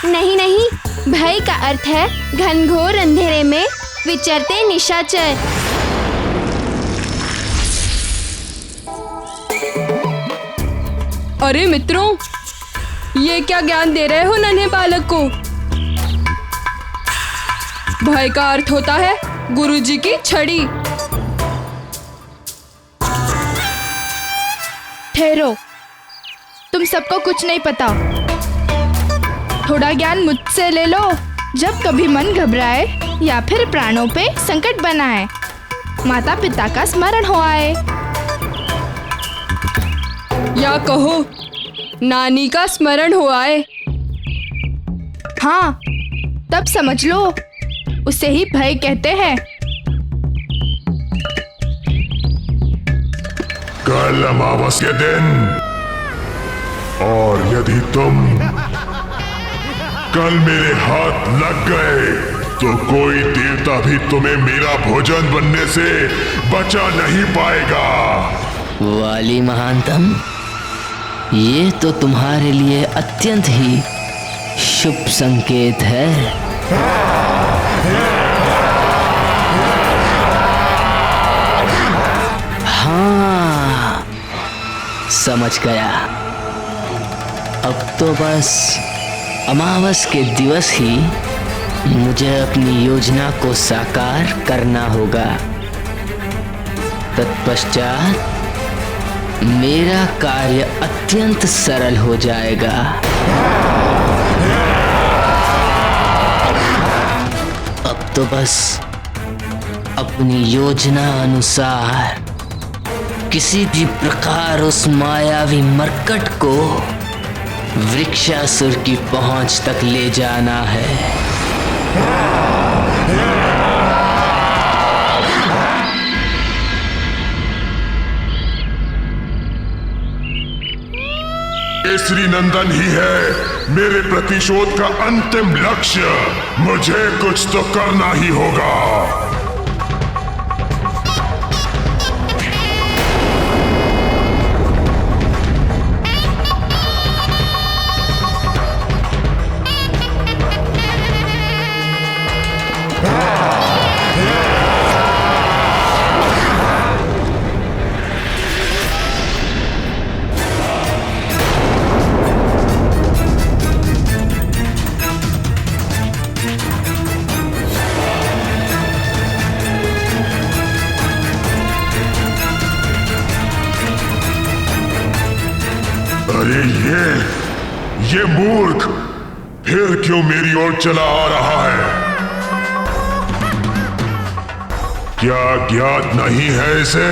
नहीं नहीं, भय का अर्थ है घनघोर अंधेरे में विचरते निशाचर। अरे मित्रों, ये क्या ज्ञान दे रहे हो नन्हे बालक को? भय का अर्थ होता है गुरुजी की छड़ी। ठहरो, तुम सबको कुछ नहीं पता। थोड़ा ज्ञान मुझसे ले लो। जब कभी मन घबराए या फिर प्राणों पे संकट बनाए, माता पिता का स्मरण हो आए। या कहो नानी का स्मरण हो आए। हाँ, तब समझ लो, उसे ही भय कहते हैं। कल अमावस के दिन, और यदि तुम कल मेरे हाथ लग गए तो कोई देवता भी तुम्हें मेरा भोजन बनने से बचा नहीं पाएगा। वाली महानतम, ये तो तुम्हारे लिए अत्यंत ही शुभ संकेत है। हाँ, समझ गया। अब तो बस अमावस के दिवस ही मुझे अपनी योजना को साकार करना होगा। तत्पश्चात मेरा कार्य अत्यंत सरल हो जाएगा। अब तो बस अपनी योजना अनुसार किसी भी प्रकार उस मायावी मरकट को वृक्षासुर की पहुंच तक ले जाना है। केसरी नंदन ही है मेरे प्रतिशोध का अंतिम लक्ष्य। मुझे कुछ तो करना ही होगा। अरे ये मूर्ख फिर क्यों मेरी ओर चला आ रहा है? क्या ज्ञात नहीं है इसे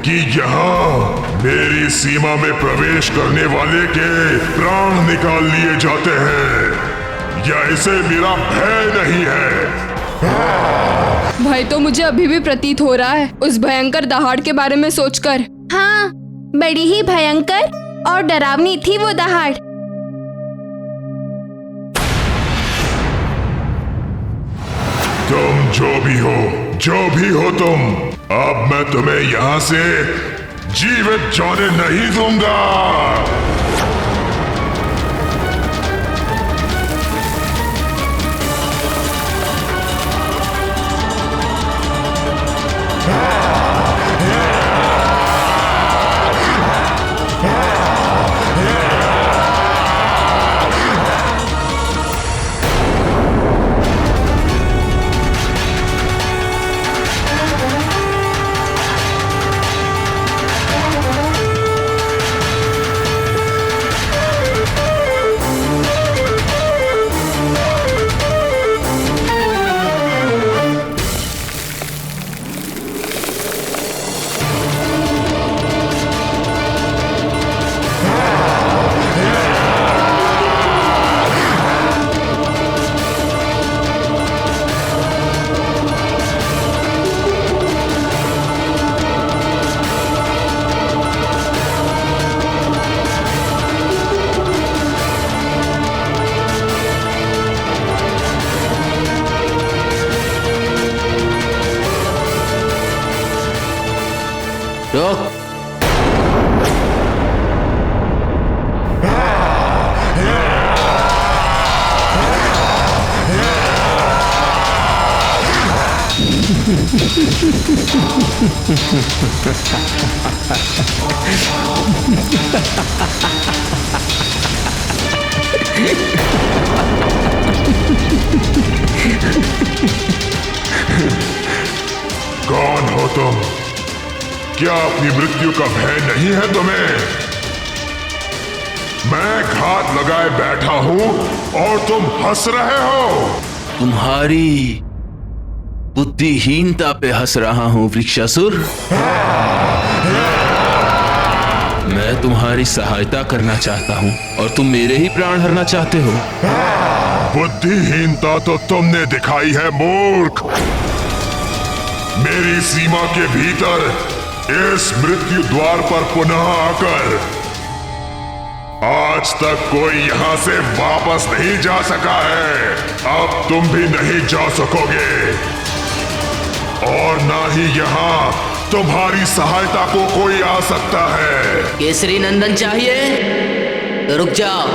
कि यहाँ मेरी सीमा में प्रवेश करने वाले के प्राण निकाल लिए जाते हैं? या इसे मेरा भय नहीं है? भय तो मुझे अभी भी प्रतीत हो रहा है उस भयंकर दहाड़ के बारे में सोचकर। हाँ, बड़ी ही भयंकर और डरावनी थी वो दहाड़। तुम जो भी हो तुम, अब मैं तुम्हें यहाँ से जीवित जाने नहीं दूंगा। रोक। कौन हो तुम? क्या अपनी मृत्यु का भय नहीं है तुम्हें? मैं घात लगाए बैठा हूं और तुम हंस रहे हो। तुम्हारी बुद्धिहीनता पे हंस रहा हूं वृक्षासुर। मैं तुम्हारी सहायता करना चाहता हूं और तुम मेरे ही प्राण हरना चाहते हो। बुद्धिहीनता तो तुमने दिखाई है मूर्ख। मेरी सीमा के भीतर इस मृत्यु द्वार पर पुनः आकर आज तक कोई यहां से वापस नहीं जा सका है। अब तुम भी नहीं जा सकोगे और ना ही यहां तुम्हारी सहायता को कोई आ सकता है। केसरी नंदन चाहिए तो रुक जाओ।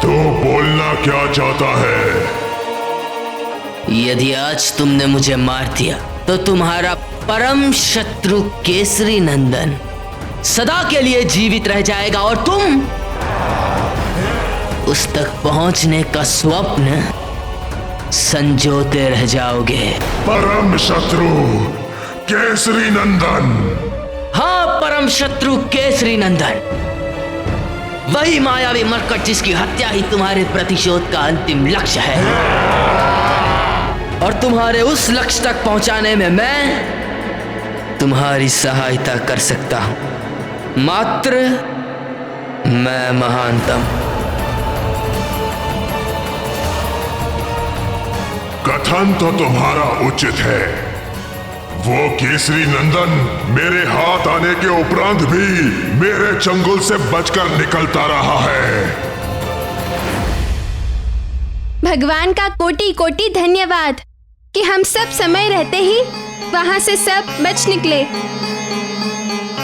तो बोलना क्या चाहता है? यदि आज तुमने मुझे मार दिया तो तुम्हारा परम शत्रु केसरी नंदन सदा के लिए जीवित रह जाएगा और तुम उस तक पहुंचने का स्वप्न संजोते रह जाओगे। परम शत्रु केसरी नंदन। हाँ, परम शत्रु केसरी नंदन, वही मायावी मरकट जिसकी हत्या ही तुम्हारे प्रतिशोध का अंतिम लक्ष्य है। और तुम्हारे उस लक्ष्य तक पहुंचाने में मैं तुम्हारी सहायता कर सकता हूं। मात्र मैं महानतम। कथन तो तुम्हारा उचित है। वो केसरी नंदन मेरे हाथ आने के उपरांत भी मेरे चंगुल से बचकर निकलता रहा है। भगवान का कोटि कोटि धन्यवाद कि हम सब समय रहते ही वहां से सब बच निकले।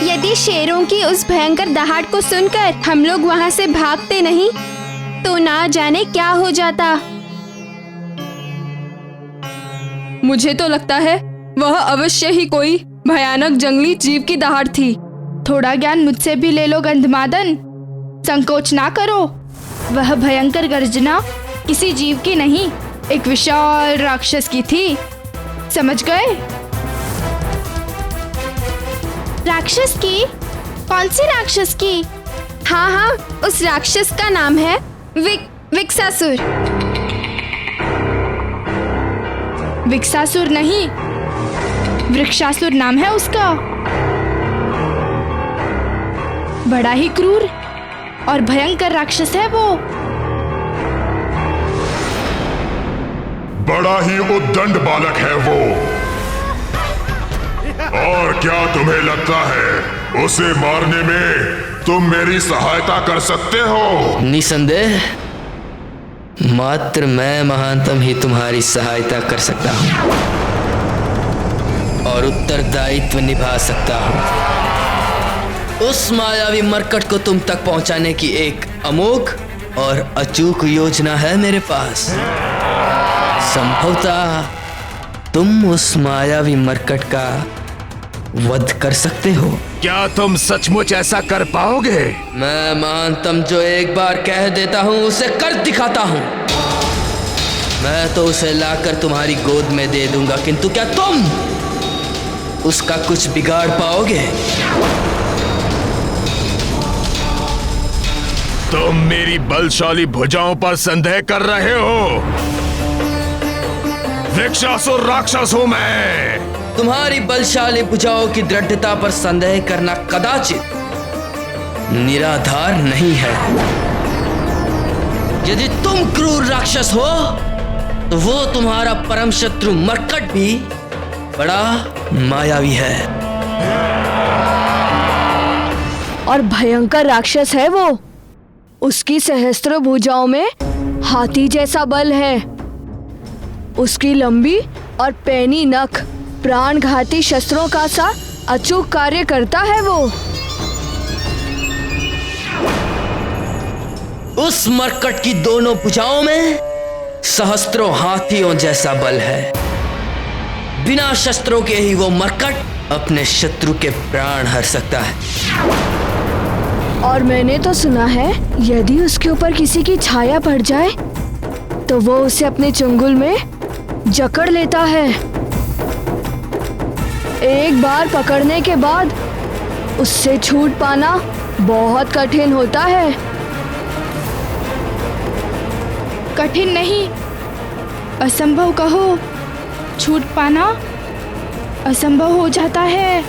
यदि शेरों की उस भयंकर दहाड़ को सुनकर हम लोग वहां से भागते नहीं तो ना जाने क्या हो जाता। मुझे तो लगता है वह अवश्य ही कोई भयानक जंगली जीव की दहाड़ थी। थोड़ा ज्ञान मुझसे भी ले लो गंधमादन, संकोच ना करो। वह भयंकर गर्जना किसी जीव की नहीं, एक विशाल राक्षस की थी। समझ गए? राक्षस की? कौन सी राक्षस की? हाँ हाँ, उस राक्षस का नाम है विक्सासुर। विक्सासुर नहीं, वृक्षासुर नाम है उसका। बड़ा ही क्रूर और भयंकर राक्षस है वो। बड़ा ही उद्दंड बालक है वो। और क्या तुम्हें लगता है उसे मारने में तुम मेरी सहायता कर सकते हो? निसंदेह मात्र मैं महानतम ही तुम्हारी सहायता कर सकता हूं और उत्तरदायित्व निभा सकता हूं। उस मायावी मरकट को तुम तक पहुंचाने की एक अमोघ और अचूक योजना है मेरे पास। संभवतः तुम उस मायावी मरकट का वध कर सकते हो। क्या तुम सचमुच ऐसा कर पाओगे? मैं महानतम जो एक बार कह देता हूं उसे कर दिखाता हूं। मैं तो उसे लाकर तुम्हारी गोद में दे दूंगा, किंतु क्या तुम उसका कुछ बिगाड़ पाओगे? तुम मेरी बलशाली भुजाओं पर संदेह कर रहे हो? वृक्षासुर राक्षस हूं मैं। तुम्हारी बलशाली भुजाओं की दृढ़ता पर संदेह करना कदाचित निराधार नहीं है। यदि तुम क्रूर राक्षस हो तो वो तुम्हारा परम शत्रु मरकट भी बड़ा मायावी है और भयंकर राक्षस है वो। उसकी सहस्त्र भुजाओं में हाथी जैसा बल है। उसकी लंबी और पैनी नख प्राणघाती शस्त्रों का सा अचूक कार्य करता है वो। उस मरकट की दोनों भुजाओं में सहस्त्रों हाथियों जैसा बल है। बिना शस्त्रों के ही वो मरकट अपने शत्रु के प्राण हर सकता है। और मैंने तो सुना है यदि उसके ऊपर किसी की छाया पड़ जाए तो वो उसे अपने चंगुल में जकड़ लेता है। एक बार पकड़ने के बाद उससे छूट पाना बहुत कठिन होता है। कठिन नहीं, असंभव कहो। छूट पाना असंभव हो जाता है।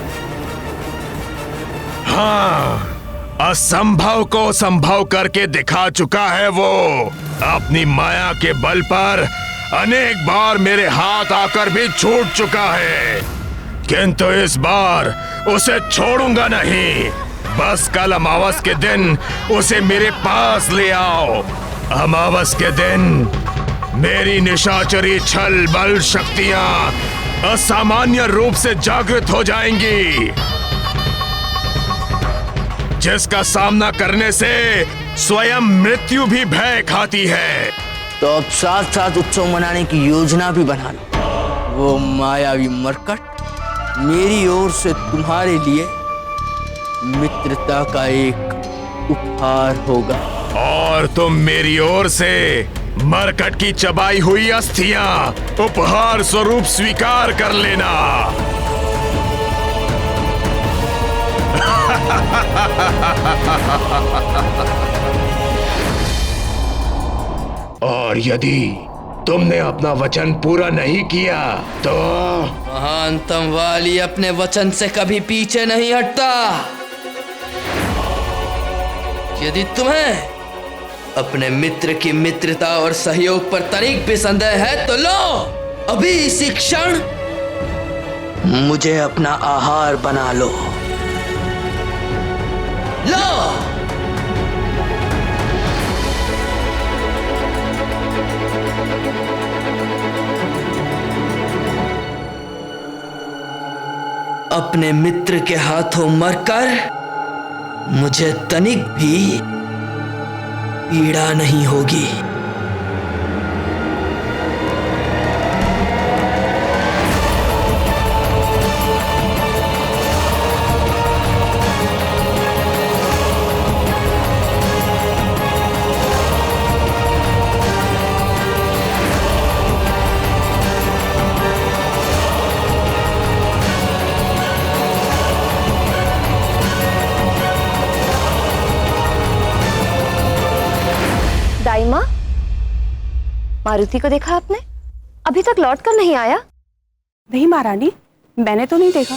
हाँ, असंभव को संभव करके दिखा चुका है वो। अपनी माया के बल पर अनेक बार मेरे हाथ आकर भी छूट चुका है, किंतु इस बार उसे छोड़ूंगा नहीं। बस कल अमावस के दिन उसे मेरे पास ले आओ। अमावस के दिन मेरी निशाचरी छल बल शक्तियां असामान्य रूप से जागृत हो जाएंगी, जिसका सामना करने से स्वयं मृत्यु भी भय खाती है। तो अब साथ साथ उत्सव मनाने की योजना भी बना लो। वो मायावी मरकट मेरी ओर से तुम्हारे लिए मित्रता का एक उपहार होगा, और तुम मेरी ओर से मरकट की चबाई हुई अस्थियां उपहार स्वरूप स्वीकार कर लेना। और यदि तुमने अपना वचन पूरा नहीं किया तो महानतम वाली अपने वचन से कभी पीछे नहीं हटता। यदि तुम्हें अपने मित्र की मित्रता और सहयोग पर तनिक भी संदेह है तो लो, अभी इसी क्षण मुझे अपना आहार बना लो। लो, अपने मित्र के हाथों मरकर मुझे तनिक भी पीड़ा नहीं होगी। दाइमा, मारुति को देखा आपने? अभी तक लौट कर नहीं आया। नहीं महारानी, मैंने तो नहीं देखा।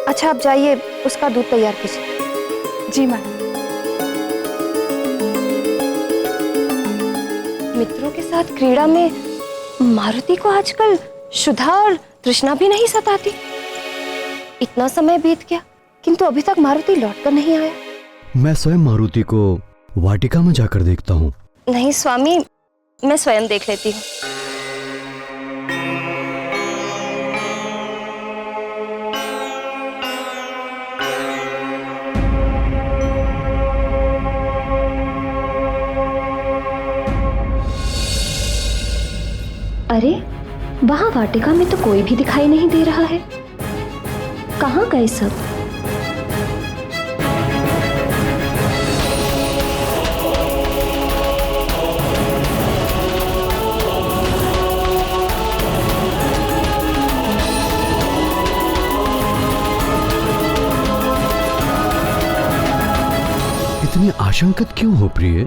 अच्छा, आप जाइए, उसका दूध तैयार कीजिए। जी मैम। मित्रों के साथ क्रीड़ा में मारुति को आजकल क्षुधा और तृष्णा भी नहीं सताती। इतना समय बीत गया किंतु अभी तक मारुति लौट कर नहीं आया। मैं स्वयं मारुति को वाटिका में जाकर देखता हूँ। नहीं स्वामी, मैं स्वयं देख लेती हूँ। अरे, वहां वाटिका में तो कोई भी दिखाई नहीं दे रहा है। कहाँ गए सब? इतनी आशंकित क्यों हो प्रिय?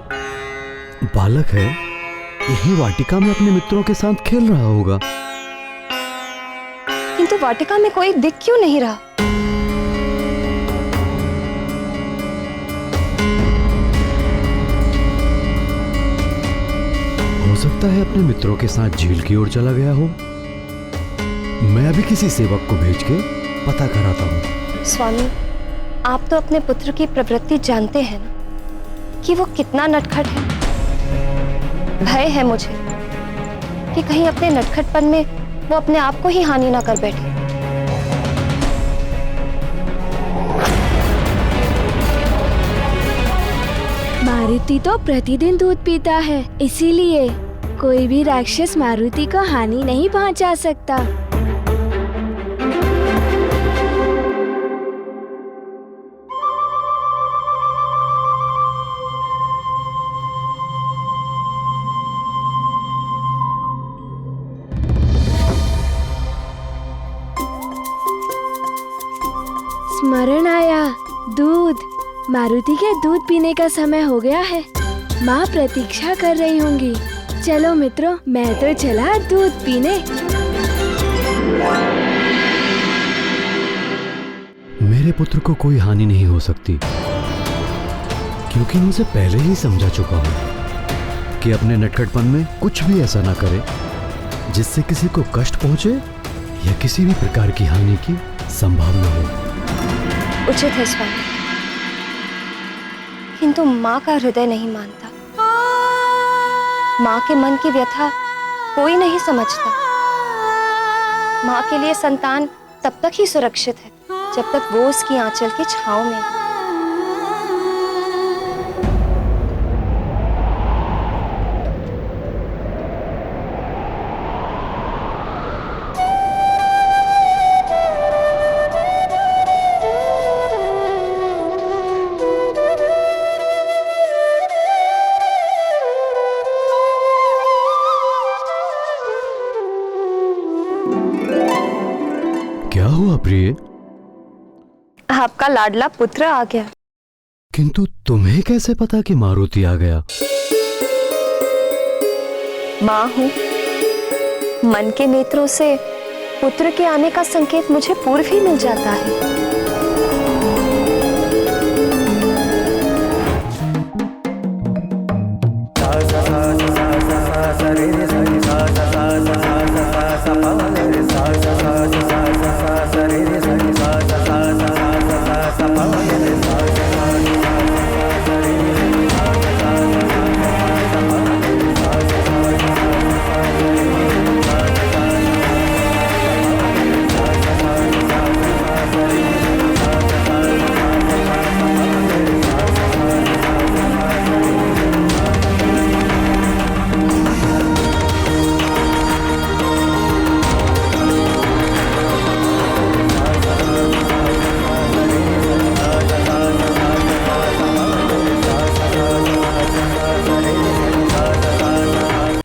बालक है, यही वाटिका में अपने मित्रों के साथ खेल रहा होगा। किंतु वाटिका में कोई दिख क्यों नहीं रहा? हो सकता है अपने मित्रों के साथ झील की ओर चला गया हो। मैं अभी किसी सेवक को भेज के पता कराता हूँ। स्वामी, आप तो अपने पुत्र की प्रवृत्ति जानते हैं ना, कि वो कितना नटखट है। भय है मुझे कि कहीं अपने नटखटपन में वो अपने आप को ही हानि ना कर बैठे। मारुति तो प्रतिदिन दूध पीता है, इसीलिए कोई भी राक्षस मारुति को हानि नहीं पहुंचा सकता। स्मरण आया, दूध। मारुति के दूध पीने का समय हो गया है। माँ प्रतीक्षा कर रही होंगी। चलो मित्रों, मैं तो चला दूध पीने। मेरे पुत्र को कोई हानि नहीं हो सकती, क्योंकि मैं उसे पहले ही समझा चुका हूँ कि अपने नटखटपन में कुछ भी ऐसा ना करे जिससे किसी को कष्ट पहुंचे या किसी भी प्रकार की हानि की संभावना हो। उचित है स्वामी, किंतु माँ का हृदय नहीं मानता। माँ के मन की व्यथा कोई नहीं समझता। माँ के लिए संतान तब तक ही सुरक्षित है जब तक वो उसकी आंचल की छांव में है। क्या हुआ प्रिय? आपका लाडला पुत्र आ गया। किंतु तुम्हें कैसे पता कि मारुति आ गया? माँ हूँ, मन के नेत्रों से पुत्र के आने का संकेत मुझे पूर्व ही मिल जाता है।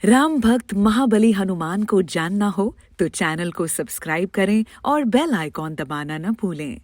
राम भक्त महाबली हनुमान को जानना हो तो चैनल को सब्सक्राइब करें और बेल आइकॉन दबाना न भूलें।